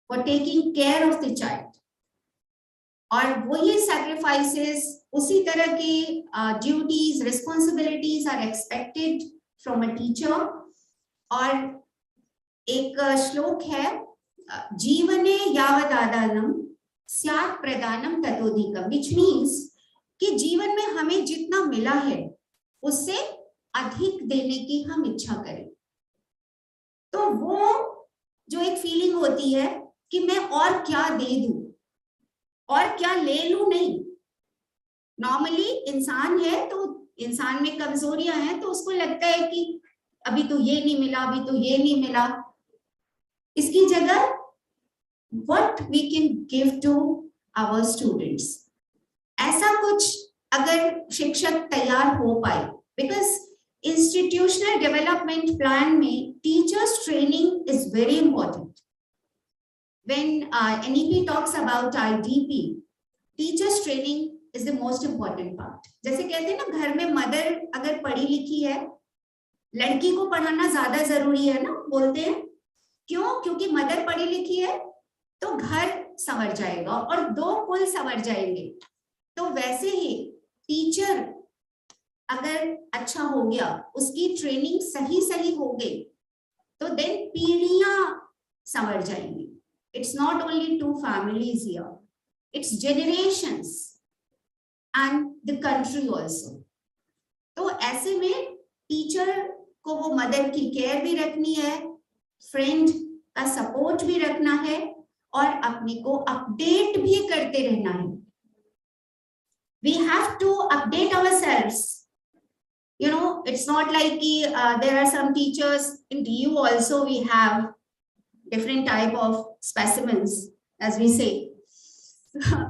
for taking care of the child. और वो ये sacrifices, उसी तरह की duties, responsibilities are expected from a teacher. और एक श्लोक है, जीवने यावदादानम स्यात् प्रदानम ततोधिकम, which means कि जीवन में हमें जितना मिला है उससे अधिक देने की हम इच्छा करें. तो वो जो एक फीलिंग होती है कि मैं और क्या दे दूं और क्या ले लूं, नहीं. नॉर्मली इंसान है तो इंसान में कमजोरियां हैं, तो उसको लगता है कि अभी तो ये नहीं मिला, अभी तो ये नहीं मिला. इसकी जगह what we can give to our students, ऐसा कुछ अगर शिक्षक तैयार हो पाए, because institutional development plan में teachers training is very important. When NEP talks about IDP, teachers training is the most important part. जैसे कहते हैं ना, घर में मदर अगर पढ़ी लिखी है, लड़की को पढ़ाना ज्यादा जरूरी है ना, बोलते हैं. क्यों? क्योंकि मदर पढ़ी लिखी है तो घर संवर जाएगा और दो कुल संवर जाएंगे. तो वैसे ही टीचर अगर अच्छा हो गया, उसकी ट्रेनिंग सही हो गई, तो देन पीढ़ियां संवर जाएंगी. It's not only two families here, it's generations and the country also. तो ऐसे में टीचर को वो मदर की केयर भी रखनी है, फ्रेंड का सपोर्ट भी रखना है, और अपने को अपडेट भी करते रहना है. We have to update ourselves. You know, it's not like there are some teachers in DU also, we have different type of specimens, as we say.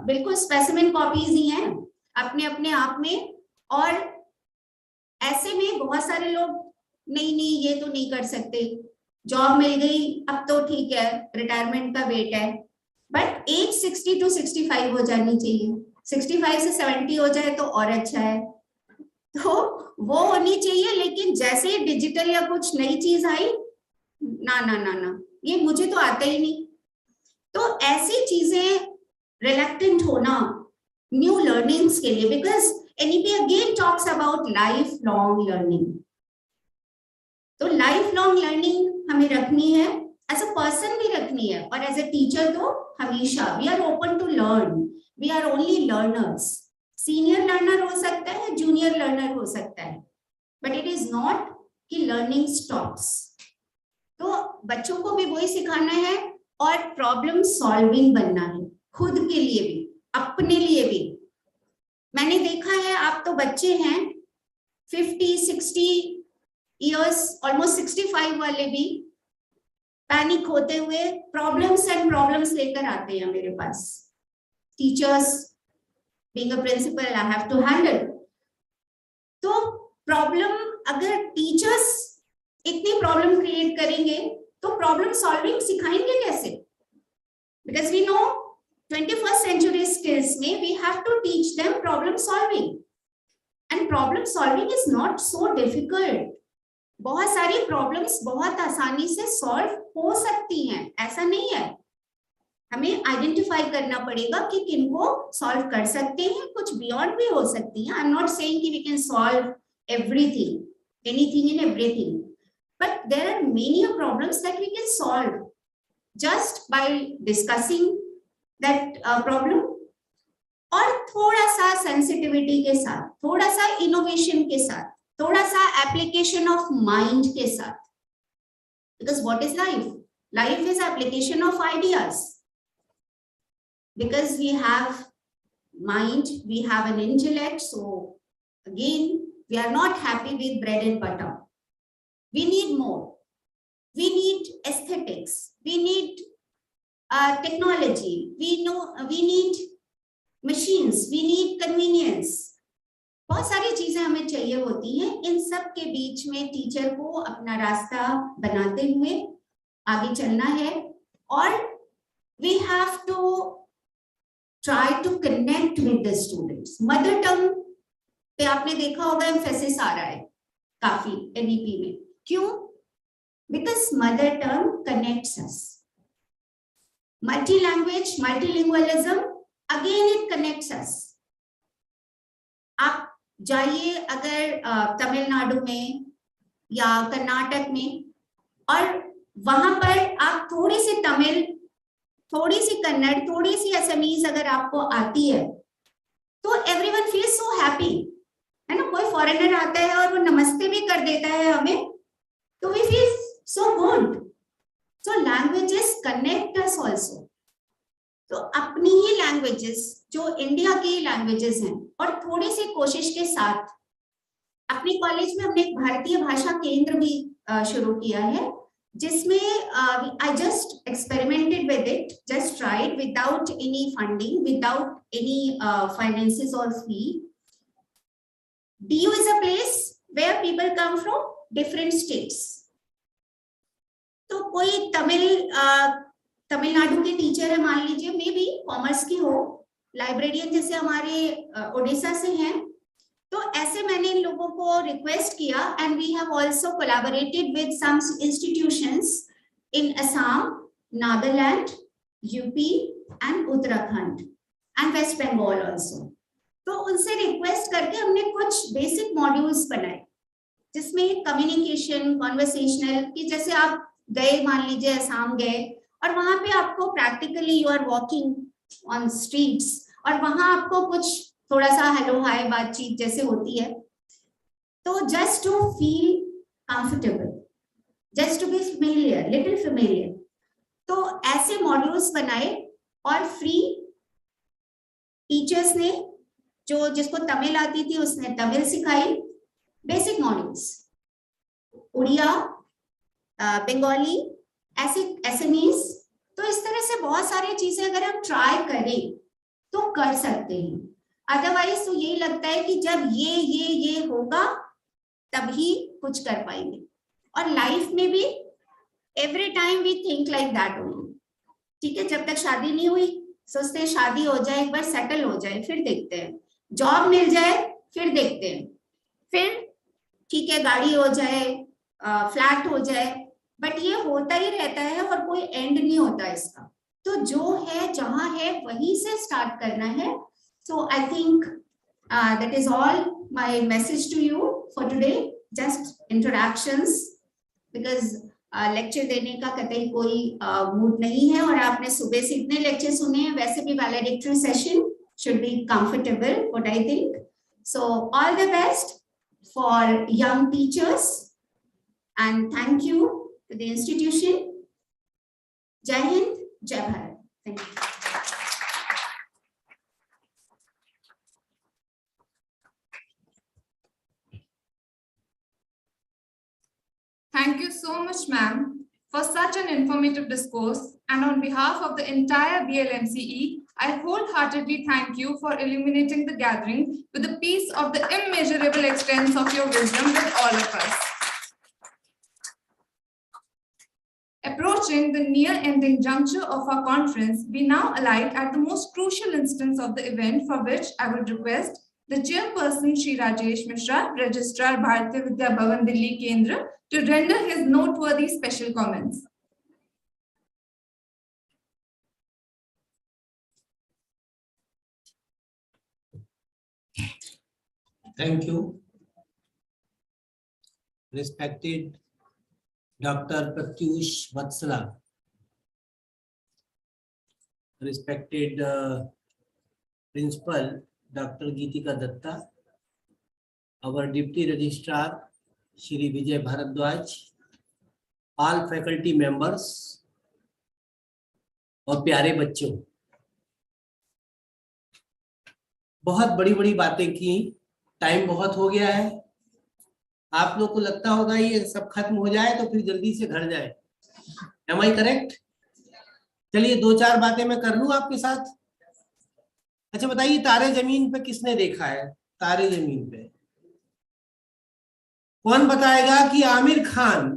बिल्कुल specimen copies ही हैं अपने अपने आप में. और ऐसे में बहुत सारे लोग नहीं ये तो नहीं कर सकते, जॉब मिल गई अब तो ठीक है, रिटायरमेंट का वेट है, बट एज 60 to 65 हो जानी चाहिए. 65 से 70 हो जाए तो और अच्छा है. तो वो होनी चाहिए, लेकिन जैसे डिजिटल या कुछ नई चीज आई, ना ये मुझे तो आता ही नहीं. तो ऐसी चीजें रिलक्टेंट होना न्यू लर्निंग्स के लिए, because NEP again talks about life long learning. तो लाइफ लॉन्ग लर्निंग हमें रखनी है, एज अ पर्सन भी रखनी है, और एज अ टीचर तो हमेशा we are open to learn. We are only learners. Senior learner हो सकता है, जूनियर लर्नर हो सकता है, बट इट इज नॉट कि लर्निंग स्टॉप्स. तो बच्चों को भी वही सिखाना है और प्रॉब्लम सॉल्विंग बनना है, खुद के लिए भी अपने लिए भी. मैंने देखा है, आप तो बच्चे हैं 50, 60 years, almost 65 वाले भी पैनिक होते हुए प्रॉब्लम्स एंड प्रॉब्लम्स लेकर आते हैं मेरे पास. Teachers, being a principal, I have to handle. तो प्रॉब्लम, अगर टीचर्स इतनी प्रॉब्लम क्रिएट करेंगे तो प्रॉब्लम सॉल्विंग सिखाएंगे कैसे? Because we know 21st century skills में we have to teach them problem solving, and problem solving is not so difficult. बहुत सारी प्रॉब्लम्स बहुत आसानी से सॉल्व हो सकती हैं, ऐसा नहीं है. हमें आइडेंटिफाई करना पड़ेगा कि किनको सॉल्व कर सकते हैं, कुछ बियॉन्ड भी हो सकती हैं. आई एम नॉट सेइंग कि we can solve everything, anything in everything, but there are many problems that we can solve just by discussing that problem. और थोड़ा सा सेंसिटिविटी के साथ, थोड़ा सा इनोवेशन के साथ, थोड़ा सा एप्लीकेशन ऑफ माइंड के साथ. Because what is life? Life is application of ideas. Because we have mind, we have an intellect. So again, we are not happy with bread and butter. We need more. We need aesthetics. We need technology. We need machines. We need convenience. बहुत सारी चीजें हमें चाहिए होती हैं. इन सब के बीच में टीचर को अपना रास्ता बनाते हुए आगे चलना है. और we have to try to connect with the students. Mother tongue पे आपने देखा होगा एम्फेसिस आ रहा है काफी एनईपी में. क्यों? Because mother tongue connects us. Multi-language, multilingualism, again it connects us. आप जाइए अगर तमिलनाडु में या कर्नाटक में, और वहां पर आप थोड़ी सी तमिल, थोड़ी सी कन्नड़, थोड़ी सी असमीज अगर आपको आती है तो एवरीवन फील्स सो हैप्पी, है ना. कोई फॉरेनर आता है और वो नमस्ते भी कर देता है हमें, तो we feel so good. So languages connect us also. तो अपनी ही लैंग्वेजेस जो इंडिया की लैंग्वेजेस हैं, और थोड़ी सी कोशिश के साथ अपने कॉलेज में हमने एक भारतीय भाषा केंद्र भी शुरू किया है, जिसमें I just experimented with it, just tried without any funding, without any finances or fee. DU is a place where people come from different states. तो कोई तमिलनाडु के टीचर है, मान लीजिए, मे बी कॉमर्स की हो, लाइब्रेरियन जैसे हमारे उड़ीसा से हैं, तो ऐसे मैंने इन लोगों को रिक्वेस्ट किया. And we have also collaborated with some institutions in Assam, Nagaland, UP and Uttarakhand and West Bengal also. तो उनसे रिक्वेस्ट करके हमने कुछ बेसिक मॉड्यूल्स बनाए, जिसमें कम्युनिकेशन, कॉन्वर्सेशनल, कि जैसे आप गए, मान लीजिए असम गए, और वहां पे आपको practically you are walking on streets, और वहां आपको कुछ थोड़ा सा हेलो हाय बातचीत जैसे होती है, तो just to feel comfortable, just to be familiar, little familiar. तो ऐसे मॉड्यूल्स बनाए, और फ्री टीचर्स ने, जो जिसको तमिल आती थी उसने तमिल सिखाई, बेसिक मॉड्यूल्स, उड़िया, बंगाली, ऐसे एसएमईज. तो इस तरह से बहुत सारी चीजें अगर हम ट्राई करें तो कर सकते हैं. अदरवाइज तो यही लगता है कि जब ये होगा तभी कुछ कर पाएंगे. और लाइफ में भी every time we think like that only. ठीक है, जब तक शादी नहीं हुई सोचते हैं शादी हो जाए, एक बार सेटल हो जाए, फिर देखते हैं, जॉब मिल जाए, फिर देखते हैं, फिर ठीक है गाड़ी हो जाए, फ्लैट हो जाए, बट ये होता ही रहता है और कोई एंड नहीं होता इसका. तो जो है जहां है वहीं से स्टार्ट करना है. So I think that is all my message to you for today. Just introductions, because lecture देने का कतई कोई मूड नहीं है, और आपने सुबह से इतने लेक्चर सुने हैं. वैसे भी वैलेडिक्टरी session should be comfortable, what I think. So all the best for young teachers, and thank you to the institution. Jai Hind, Jai Bharat. Thank you. Thank you so much, ma'am, for such an informative discourse, and on behalf of the entire BLMCE, I wholeheartedly thank you for illuminating the gathering with the peace of the immeasurable extents of your wisdom with all of us. Approaching the near-ending juncture of our conference, we now alight at the most crucial instance of the event, for which I would request the chairperson, Shri Rajesh Mishra, Registrar Bharatiya Vidya Bhavan Delhi Kendra, to render his noteworthy special comments. Thank you. Respected Dr. Pratyush Vatsala, respected Principal Dr. Geetika Datta, our Deputy Registrar Shri Vijay Bharadwaj, all faculty members और प्यारे बच्चों, बहुत बड़ी बड़ी बातें की, time बहुत हो गया है। आप लोग को लगता होगा ये सब खत्म हो जाए तो फिर जल्दी से घर जाए। Am I correct? चलिए दो चार बातें मैं कर लूं आपके साथ। अच्छा बताइए, तारे जमीन पे किसने देखा है? तारे जमीन पे कौन बताएगा कि आमिर खान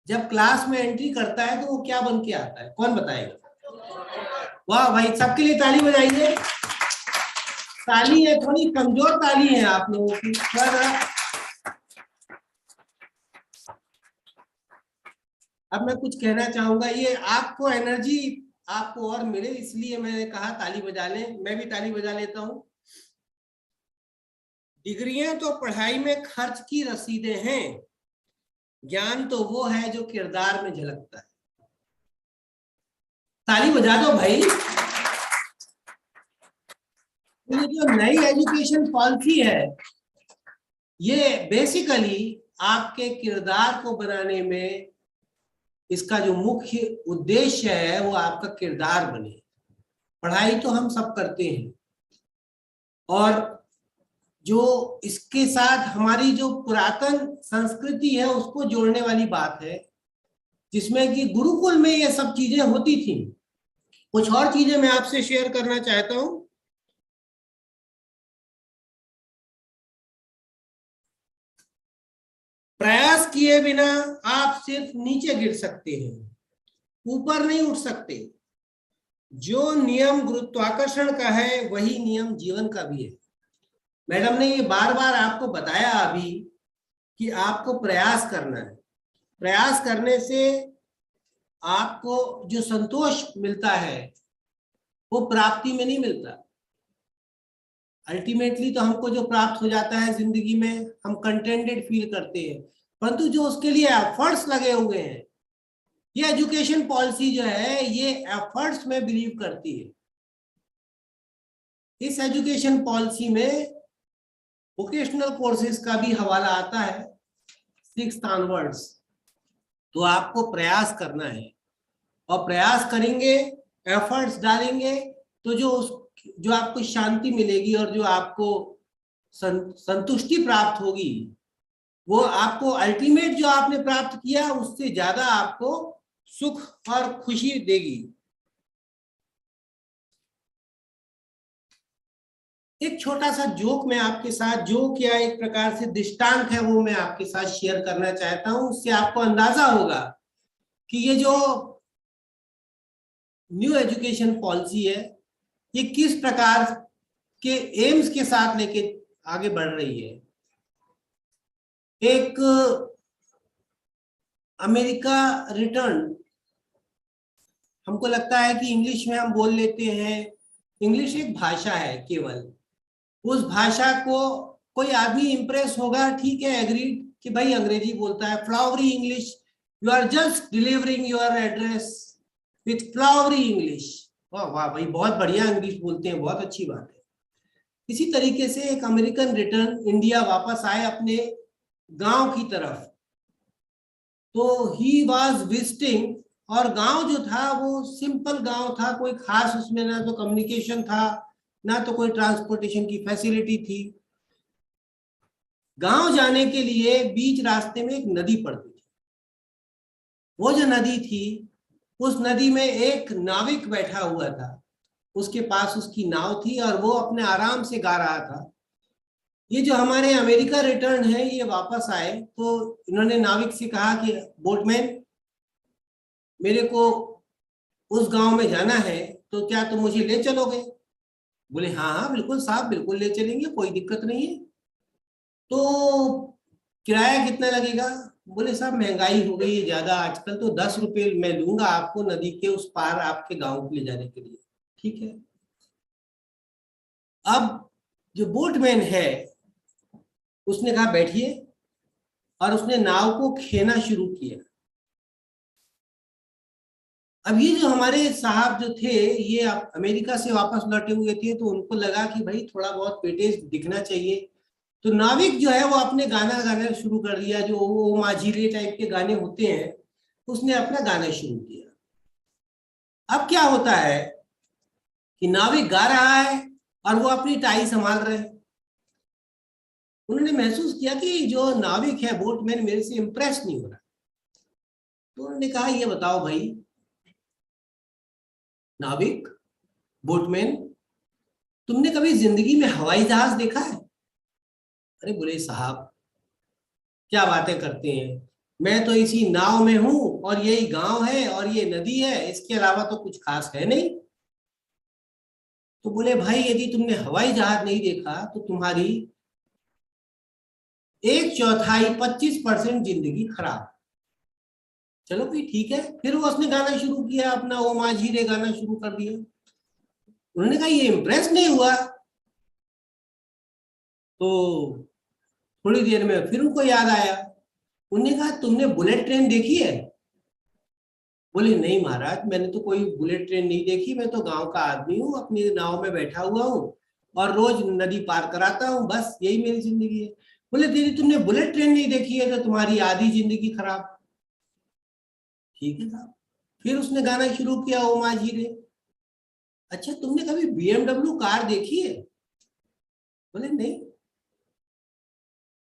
जब क्लास में एंट्री करता है तो वो क्या बन के आता है? कौन बताएगा? वाह भाई, सबके लिए ताली बजाइए। ताली है, थोड़ी कमजोर ताली है आप लोगों की। अब मैं कुछ कहना चाहूंगा, ये आपको एनर्जी आपको और मिले इसलिए मैंने कहा ताली बजा लें। मैं भी ताली बजा लेता हूं। डिग्रियां तो पढ़ाई में खर्च की रसीदें हैं, ज्ञान तो वो है जो किरदार में झलकता है। ताली बजा दो भाई। ये जो नई एजुकेशन पॉलिसी है, ये बेसिकली आपके किरदार को बनाने में इसका जो मुख्य उद्देश्य है वो आपका किरदार बने। पढ़ाई तो हम सब करते हैं, और जो इसके साथ हमारी जो पुरातन संस्कृति है उसको जोड़ने वाली बात है, जिसमें कि गुरुकुल में ये सब चीजें होती थी। कुछ और चीजें मैं आपसे शेयर करना चाहता हूं। प्रयास किए बिना आप सिर्फ नीचे गिर सकते हैं, ऊपर नहीं उठ सकते। जो नियम गुरुत्वाकर्षण का है वही नियम जीवन का भी है। मैडम ने ये बार बार आपको बताया अभी कि आपको प्रयास करना है। प्रयास करने से आपको जो संतोष मिलता है वो प्राप्ति में नहीं मिलता। अल्टीमेटली तो हमको जो प्राप्त हो जाता है जिंदगी में, हम कंटेंटेड फील करते हैं, परंतु जो उसके लिए एफर्ट्स लगे हुए हैं, ये एजुकेशन पॉलिसी जो है ये एफर्ट्स में बिलीव करती है। इस एजुकेशन पॉलिसी में वोकेशनल कोर्सेज का भी हवाला आता है 6th ऑनवर्ड्स। तो आपको प्रयास करना है, और प्रयास करेंगे, एफर्ट्स डालेंगे, तो जो आपको शांति मिलेगी और जो आपको संतुष्टि प्राप्त होगी, वो आपको अल्टीमेट जो आपने प्राप्त किया उससे ज्यादा आपको सुख और खुशी देगी। एक छोटा सा जोक मैं आपके साथ, जोक या एक प्रकार से दृष्टांत है, वो मैं आपके साथ शेयर करना चाहता हूं। उससे आपको अंदाजा होगा कि ये जो न्यू एजुकेशन पॉलिसी है ये किस प्रकार के एम्स के साथ लेके आगे बढ़ रही है। एक अमेरिका रिटर्न, हमको लगता है कि इंग्लिश में हम बोल लेते हैं, इंग्लिश एक भाषा है केवल, उस भाषा को कोई आदमी इंप्रेस होगा, ठीक है, एग्रीड कि भाई अंग्रेजी बोलता है, flowery English, you are just delivering your address with flowery English. वाह वाह भाई, बहुत बढ़िया इंग्लिश बोलते हैं, बहुत अच्छी बात है। इसी तरीके से एक अमेरिकन रिटर्न इंडिया वापस आए अपने गांव की तरफ, तो ही वाज विजिटिंग, और गांव जो था वो सिंपल गांव था, कोई खास उसमें ना तो कम्युनिकेशन था ना तो कोई ट्रांसपोर्टेशन की फैसिलिटी थी। गांव जाने के लिए बीच रास्ते में एक नदी पड़ती थी, वो जो नदी थी, उस नदी में एक नाविक बैठा हुआ था, उसके पास उसकी नाव थी और वो अपने आराम से गा रहा था। ये जो हमारे अमेरिका रिटर्न है, ये वापस आए तो इन्होंने नाविक से कहा कि बोटमैन, मेरे को उस गांव में जाना है, तो क्या तुम मुझे ले चलोगे? बोले हाँ हाँ बिल्कुल साहब, बिल्कुल ले चलेंगे, कोई दिक्कत नहीं है। तो किराया कितना लगेगा? बोले साहब महंगाई हो गई है ज्यादा आजकल, तो 10 रुपये मैं लूंगा आपको नदी के उस पार आपके गांव को ले जाने के लिए। ठीक है। अब जो बोटमैन है उसने कहा बैठिए, और उसने नाव को खेना शुरू किया। अब ये जो हमारे साहब जो थे, ये अमेरिका से वापस लौटे हुए थे, तो उनको लगा कि भाई थोड़ा बहुत पेटेज दिखना चाहिए। तो नाविक जो है वो अपने गाना गाना शुरू कर दिया, जो वो माझीरे टाइप के गाने होते हैं, उसने अपना गाना शुरू किया। अब क्या होता है कि नाविक गा रहा है और वो अपनी टाई संभाल रहे हैं। उन्होंने महसूस किया कि जो नाविक है, बोटमैन, मेरे से इंप्रेस नहीं हो रहा। तो उन्होंने कहा ये बताओ भाई नाविक, बोटमैन, तुमने कभी जिंदगी में हवाई जहाज देखा है? अरे बोले साहब क्या बातें करते हैं, मैं तो इसी नाव में हूं और यही गांव है और ये नदी है, इसके अलावा तो कुछ खास है नहीं। तो बोले भाई यदि तुमने हवाई जहाज नहीं देखा तो तुम्हारी 1/4 25% जिंदगी खराब। चलो भाई ठीक है। फिर वो उसने गाना शुरू किया, अपना ओ माझीरे गाना शुरू कर दिया। उन्होंने कहा ये इम्प्रेस नहीं हुआ। तो थोड़ी देर में फिर उनको याद आया। उन्होंने कहा तुमने बुलेट ट्रेन देखी है? बोले नहीं महाराज, मैंने तो कोई बुलेट ट्रेन नहीं देखी, मैं तो गांव का आदमी हूँ, अपनी नाव में बैठा हुआ हूँ और रोज नदी पार कराता हूँ, बस यही मेरी जिंदगी है। बोले दीदी तुमने बुलेट ट्रेन नहीं देखी है तो तुम्हारी आधी जिंदगी खराब। ठीक है साहब। फिर उसने गाना शुरू किया ओ माझीरे। अच्छा तुमने कभी BMW कार देखी है? बोले नहीं,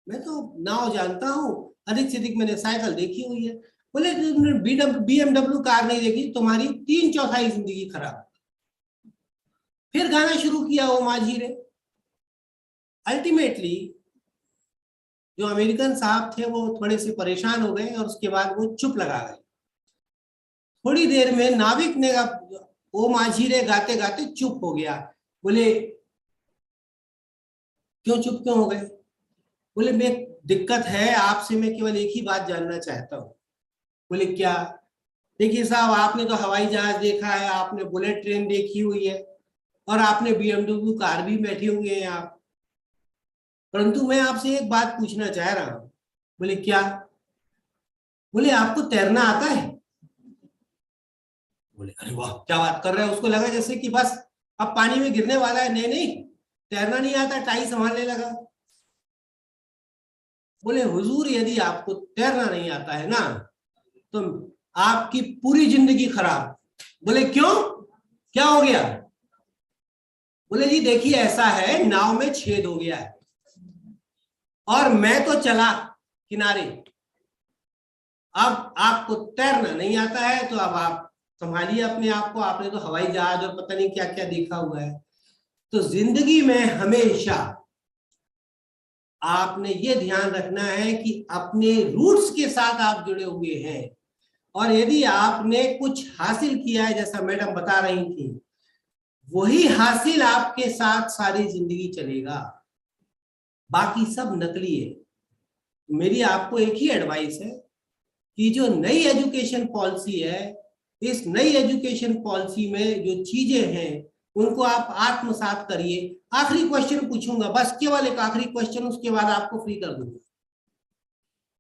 मैं तो नाव जानता हूँ, अधिक से अधिक मैंने साइकिल देखी हुई है। बोले तुमने BMW कार नहीं देखी, तुम्हारी 3/4 जिंदगी खराब। फिर गाना शुरू किया वो माझीरे। अल्टीमेटली जो अमेरिकन साहब थे वो थोड़े से परेशान हो गए और उसके बाद वो चुप लगा गए। थोड़ी देर में नाविक ने वो माझीरे गाते गाते चुप हो गया। बोले क्यों चुप क्यों हो गए? बोले मैं दिक्कत है आपसे, मैं केवल एक ही बात जानना चाहता हूँ। बोले क्या? देखिए साहब आपने तो हवाई जहाज देखा है, आपने बुलेट ट्रेन देखी हुई है और आपने BMW कार भी बैठी हुई है आप, परंतु मैं आपसे एक बात पूछना चाह रहा हूँ। बोले क्या? बोले आपको तैरना आता है? बोले अरे वाह क्या बात कर रहे हैं। उसको लगा जैसे कि बस अब पानी में गिरने वाला है। नहीं नहीं, तैरना नहीं आता, टाई संभालने लगा। बोले हुजूर यदि आपको तैरना नहीं आता है ना तो आपकी पूरी जिंदगी खराब। बोले क्यों, क्या हो गया? बोले जी देखिए ऐसा है, नाव में छेद हो गया है और मैं तो चला किनारे, अब आपको तैरना नहीं आता है तो अब आप संभालिए अपने आप को, आपने तो हवाई जहाज और पता नहीं क्या क्या देखा हुआ है। तो जिंदगी में हमेशा आपने ये ध्यान रखना है कि अपने रूट्स के साथ आप जुड़े हुए हैं, और यदि आपने कुछ हासिल किया है जैसा मैडम बता रही थी, वही हासिल आपके साथ सारी जिंदगी चलेगा, बाकी सब नकली है। मेरी आपको एक ही एडवाइस है कि जो नई एजुकेशन पॉलिसी है, इस नई एजुकेशन पॉलिसी में जो चीजें हैं उनको आप आत्मसात करिए। आखिरी क्वेश्चन पूछूंगा, बस केवल एक आखिरी क्वेश्चन, उसके बाद आपको फ्री कर दूंगा।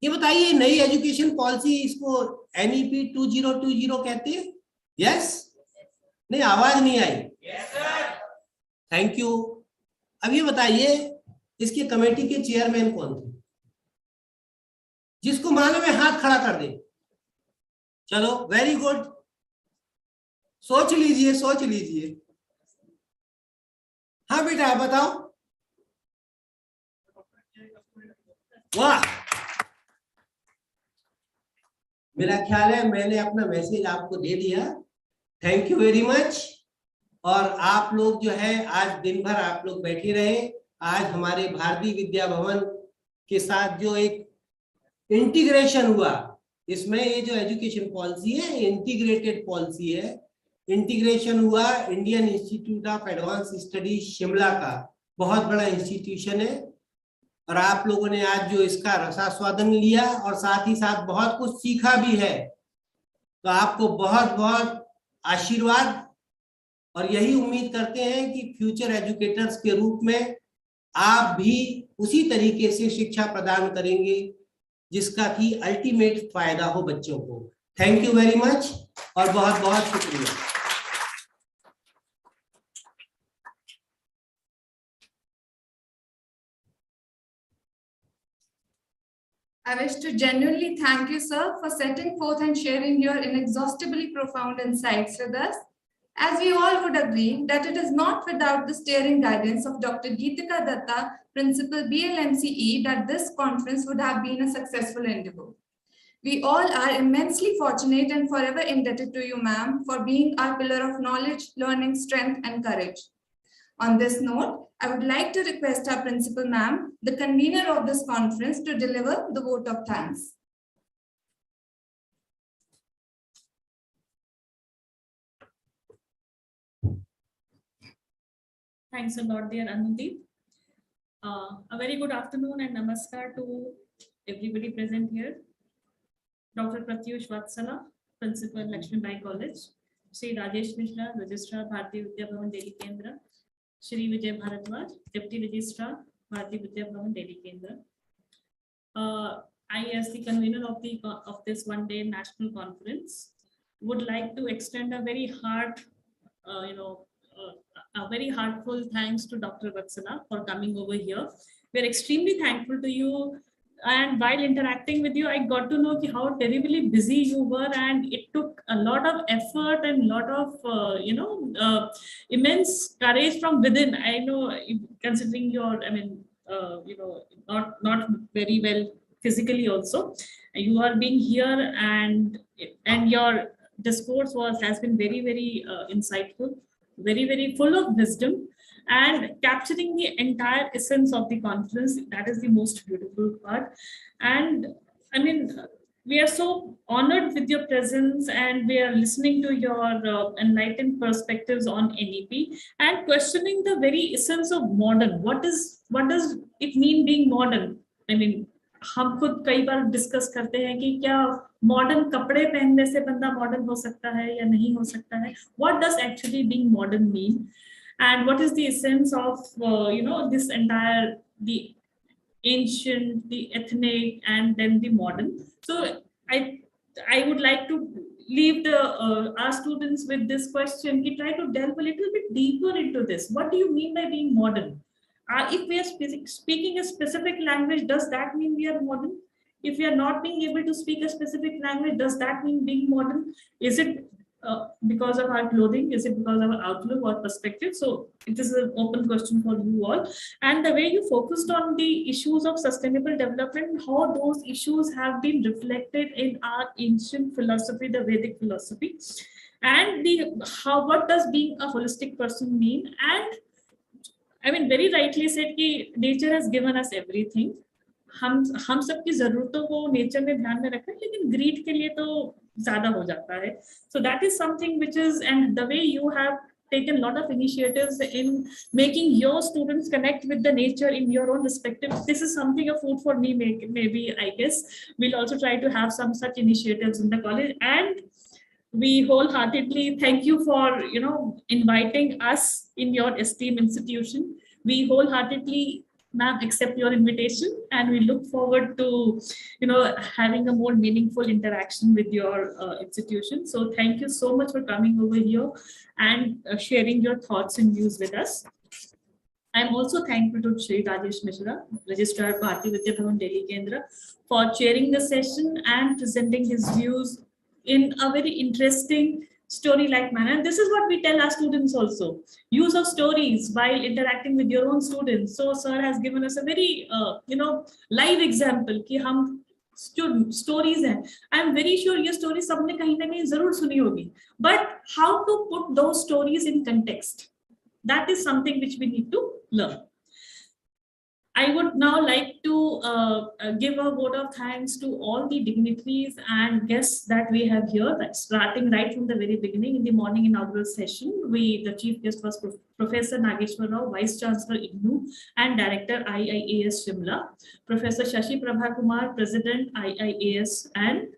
ये बताइए नई एजुकेशन पॉलिसी, इसको NEP 2020 कहते हैं? यस? नहीं आवाज नहीं आई। Thank you. अब ये बताइए इसके कमेटी के चेयरमैन कौन थे? जिसको मालूम है हाथ खड़ा कर दे। चलो वेरी गुड, सोच लीजिए सोच लीजिए। हाँ बेटा आप बताओ। वाह, मेरा ख्याल है मैंने अपना मैसेज आपको दे दिया। Thank you very much. और आप लोग जो है आज दिन भर आप लोग बैठे रहे। आज हमारे भारतीय विद्या भवन के साथ जो एक इंटीग्रेशन हुआ, इसमें ये जो एजुकेशन पॉलिसी है इंटीग्रेटेड पॉलिसी है। इंटीग्रेशन हुआ Indian institute of advance studies Shimla का, बहुत बड़ा इंस्टीट्यूशन है। और आप लोगों ने आज जो इसका रसास्वादन लिया और साथ ही साथ बहुत कुछ सीखा भी है, तो आपको बहुत बहुत आशीर्वाद। और यही उम्मीद करते हैं कि फ्यूचर एजुकेटर्स के रूप में आप भी उसी तरीके से शिक्षा प्रदान करेंगे जिसका कि अल्टीमेट फायदा हो बच्चों को। थैंक यू वेरी मच और बहुत बहुत शुक्रिया। I wish to genuinely thank you, sir, for setting forth and sharing your inexhaustibly profound insights with us. As we all would agree that it is not without the steering guidance of Dr. Geetika Datta, Principal BLMCE, that this conference would have been a successful endeavor. We all are immensely fortunate and forever indebted to you, ma'am, for being our pillar of knowledge, learning, strength, and courage. On this note, I would like to request our principal, ma'am, the convener of this conference, to deliver the vote of thanks. Thanks a lot, dear Anudeep. A very good afternoon and namaskar to everybody present here. Dr. Pratyush Vatsala, Principal, Lakshmi Bai College. Shri Rajesh Mishra, Registrar, Bharati Vidya Bhavan, Delhi Kendra. Shri Vijay Bharadwaj, Deputy Registrar, Bharati Vidya Bhavan, Delhi Kendra. I, as the convener of this one-day national conference, would like to extend a very a very heartfelt thanks to Dr. Vatsala for coming over here. We're extremely thankful to you. And while interacting with you, I got to know how terribly busy you were, and it took a lot of effort and a lot of immense courage from within. I know, considering your, not very well physically also, you are being here, and your discourse has been very insightful, very full of wisdom, and capturing the entire essence of the conference. That is the most beautiful part. And I mean, we are so honored with your presence, and we are listening to your enlightened perspectives on NEP and questioning the very essence of modern. What does it mean being modern? I mean, हम खुद कई बार discuss करते हैं कि क्या modern कपड़े पहनने से बंदा मॉडर्न हो सकता है या नहीं हो सकता है. What does actually being modern mean? And what is the essence of this entire, the ancient, the ethnic, and then the modern? So I would like to leave our students with this question. We try to delve a little bit deeper into this. What do you mean by being modern? If we are speaking a specific language, does that mean we are modern? If we are not being able to speak a specific language, does that mean being modern? Is it because of our clothing? Is it because of our outlook or perspective? So it is an open question for you all. And the way you focused on the issues of sustainable development, how those issues have been reflected in our ancient philosophy, the Vedic philosophy, and what does being a holistic person mean? And I mean, very rightly said कि nature has given us everything. हम सबकी जरूरतों को nature ने ध्यान में रखा है, लेकिन ग्रीड के लिए तो ज्यादा हो जाता है. So that is something which is, and the way you have taken a lot of initiatives in making your students connect with the nature in your own respective, this is something a food for me. Maybe I guess we'll also try to have some such initiatives in the college. And we wholeheartedly thank you for inviting us in your esteemed institution. We wholeheartedly, ma'am, accept your invitation, and we look forward to having a more meaningful interaction with your institution. So thank you so much for coming over here and sharing your thoughts and views with us. I'm also thankful to Shri Rajesh Mishra, Registrar Bharati Vidya Bhavan, Delhi Kendra, for chairing the session and presenting his views in a very interesting story-like manner. And this is what we tell our students also. Use of stories while interacting with your own students. So sir has given us a very live example कि हम stories हैं, I am very sure ये story सबने कहीं ना कहीं जरूर सुनी होगी, बट हाउ टू पुट दो stories in context, that is something which we need to learn. I would now like to give a vote of thanks to all the dignitaries and guests that we have here. Starting right from the very beginning in the morning inaugural session, the chief guest was Professor Nageshwar Rao, Vice Chancellor IGNOU and Director IIAS Shimla, Professor Shashi Prabha Kumar, President IIAS and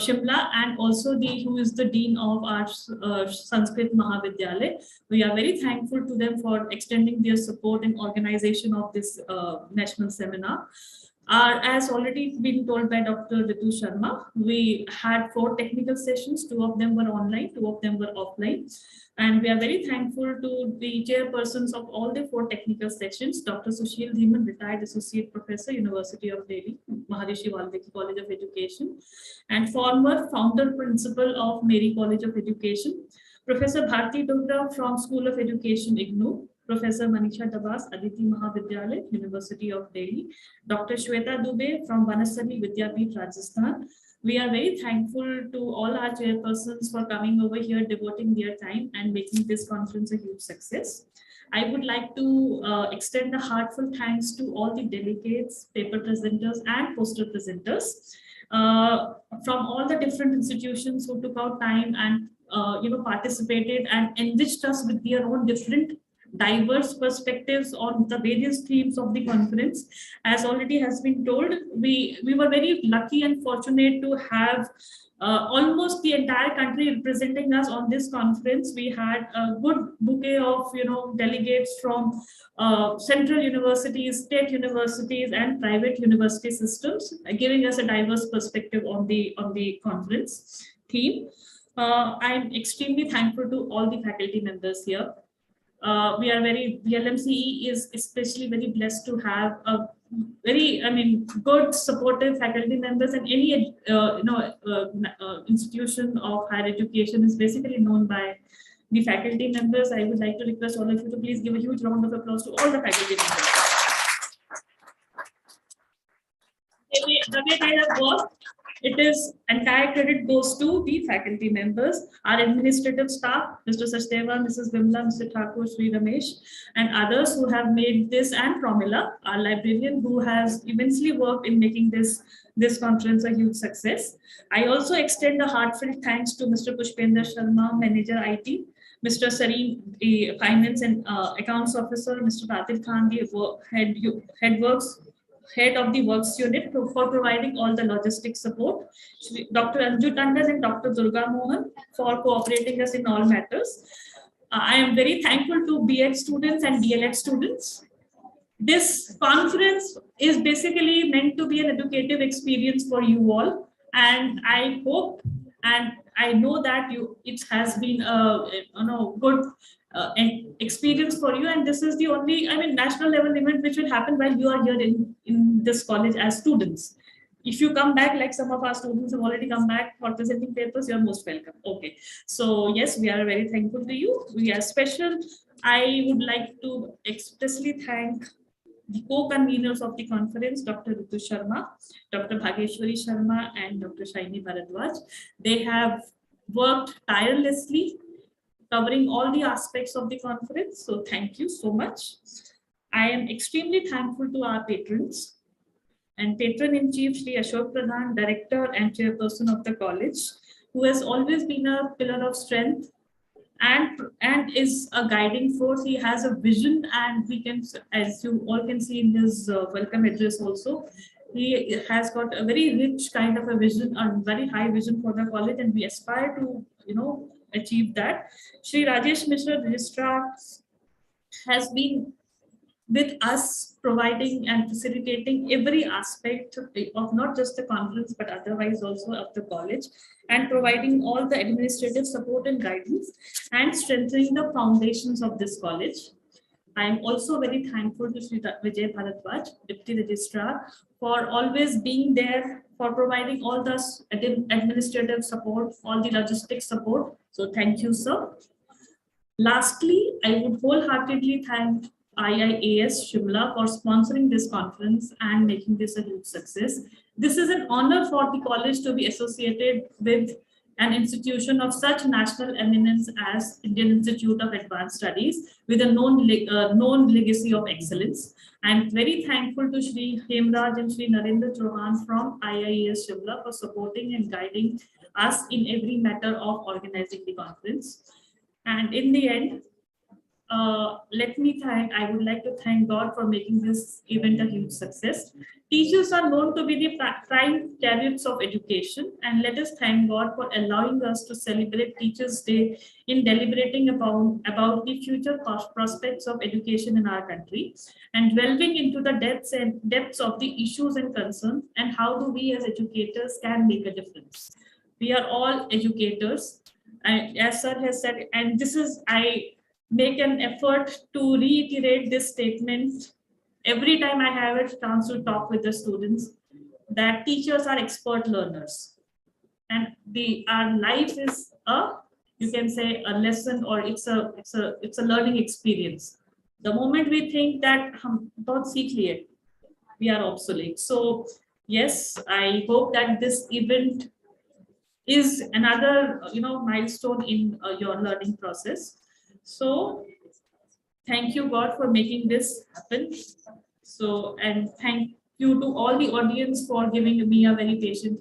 Shimla, and also who is the Dean of our Sanskrit Mahavidyalaya. We are very thankful to them for extending their support in organization of this national seminar. As already been told by Dr. Ritu Sharma, we had 4 technical sessions. 2 of them were online, 2 of them were offline. And we are very thankful to the chairpersons of all the 4 technical sessions, Dr. Sushil Dhiman, retired Associate Professor, University of Delhi, Maharishi Valmiki College of Education, and former founder principal of Mary College of Education, Professor Bharti Dogra from School of Education, IGNOU, Professor Manisha Dabas, Aditi Mahavidyalaya, University of Delhi, Dr. Shweta Dubey from Vanasari Vidyapeeth, Rajasthan. We are very thankful to all our chairpersons for coming over here, devoting their time and making this conference a huge success. I would like to extend a heartfelt thanks to all the delegates, paper presenters and poster presenters from all the different institutions who took out time and participated and enriched us with their own different diverse perspectives on the various themes of the conference. As already has been told, we were very lucky and fortunate to have almost the entire country representing us on this conference. We had a good bouquet of delegates from central universities, state universities, and private university systems, giving us a diverse perspective on the conference theme. I am extremely thankful to all the faculty members here. The LMCE is especially very blessed to have a very, good supportive faculty members, and any institution of higher education is basically known by the faculty members. I would like to request all of you to please give a huge round of applause to all the faculty members. The way they have worked, it is entire credit goes to the faculty members, our administrative staff, Mr. Sachdeva, Mrs. Vimla, Mr. Thakur, Sri Ramesh, and others who have made this, and Promila, our librarian, who has immensely worked in making this conference a huge success. I also extend a heartfelt thanks to Mr. Pushpender Sharma, Manager IT, Mr. Sareen, the Finance and Accounts Officer, Mr. Patil Khan, the Head of the Works Unit, for providing all the logistic support, Dr. Anju Tandon and Dr. Durga Mohan for cooperating us in all matters. I am very thankful to BEd students and DLEd students. This conference is basically meant to be an educative experience for you all, and I hope and I know that it has been a good experience for you, and this is the only national level event which will happen while you are here in this college as students. If you come back, like some of our students have already come back for presenting papers, you are most welcome. Okay, so yes, we are very thankful to you. We are special. I would like to expressly thank the co-conveners of the conference, Dr. Ritu Sharma, Dr. Bhageshwari Sharma, and Dr. Shaini Bharadwaj. They have worked tirelessly, covering all the aspects of the conference. So thank you so much. I am extremely thankful to our patrons and patron-in-chief, Shri Ashok Pradhan, Director and Chairperson of the college, who has always been a pillar of strength and is a guiding force. He has a vision, and we can, as you all can see in his welcome address also, he has got a very rich kind of a vision, a very high vision for the college, and we aspire to, achieve that. Shri Rajesh Mishra, Registrar, has been with us, providing and facilitating every aspect of not just the conference, but otherwise also of the college, and providing all the administrative support and guidance and strengthening the foundations of this college. I am also very thankful to Shri Vijay Bharadwaj, Deputy Registrar, for always being there, for providing all the administrative support, all the logistic support. So thank you, sir. Lastly, I would wholeheartedly thank IIAS Shimla for sponsoring this conference and making this a huge success. This is an honor for the college to be associated with an institution of such national eminence as Indian Institute of Advanced Studies with a known legacy of excellence. I'm very thankful to Shri Hemraj and Shri Narendra Chauhan from IIES Shimla for supporting and guiding us in every matter of organizing the conference. And in the end, I would like to thank God for making this event a huge success. Teachers are known to be the prime chariots of education, and let us thank God for allowing us to celebrate Teachers' Day in deliberating about the future prospects of education in our country and delving into the depths of the issues and concerns and how do we as educators can make a difference. We are all educators, and as sir has said, and I make an effort to reiterate this statement every time I have a chance to talk with the students, that teachers are expert learners, and our life is you can say a lesson, or it's a learning experience. The moment we think that don't seek liye, we are obsolete. So yes, I hope that this event is another milestone in your learning process. So thank you God for making this happen. So, and thank you to all the audience for giving me a very patient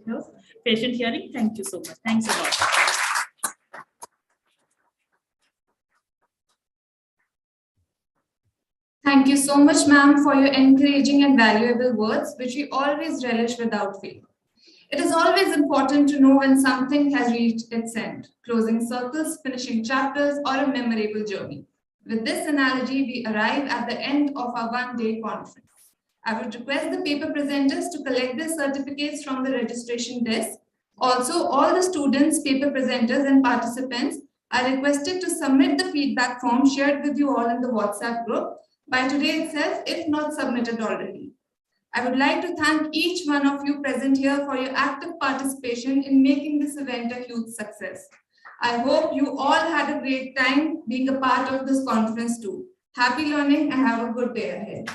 hearing. Thank you so much. Thanks a lot. Thank you so much, ma'am, for your encouraging and valuable words, which we always relish without fail. It is always important to know when something has reached its end, closing circles, finishing chapters, or a memorable journey. With this analogy, we arrive at the end of our one-day conference. I would request the paper presenters to collect their certificates from the registration desk. Also, all the students, paper presenters, and participants are requested to submit the feedback form shared with you all in the WhatsApp group by today itself, if not submitted already. I would like to thank each one of you present here for your active participation in making this event a huge success. I hope you all had a great time being a part of this conference too. Happy learning and have a good day ahead.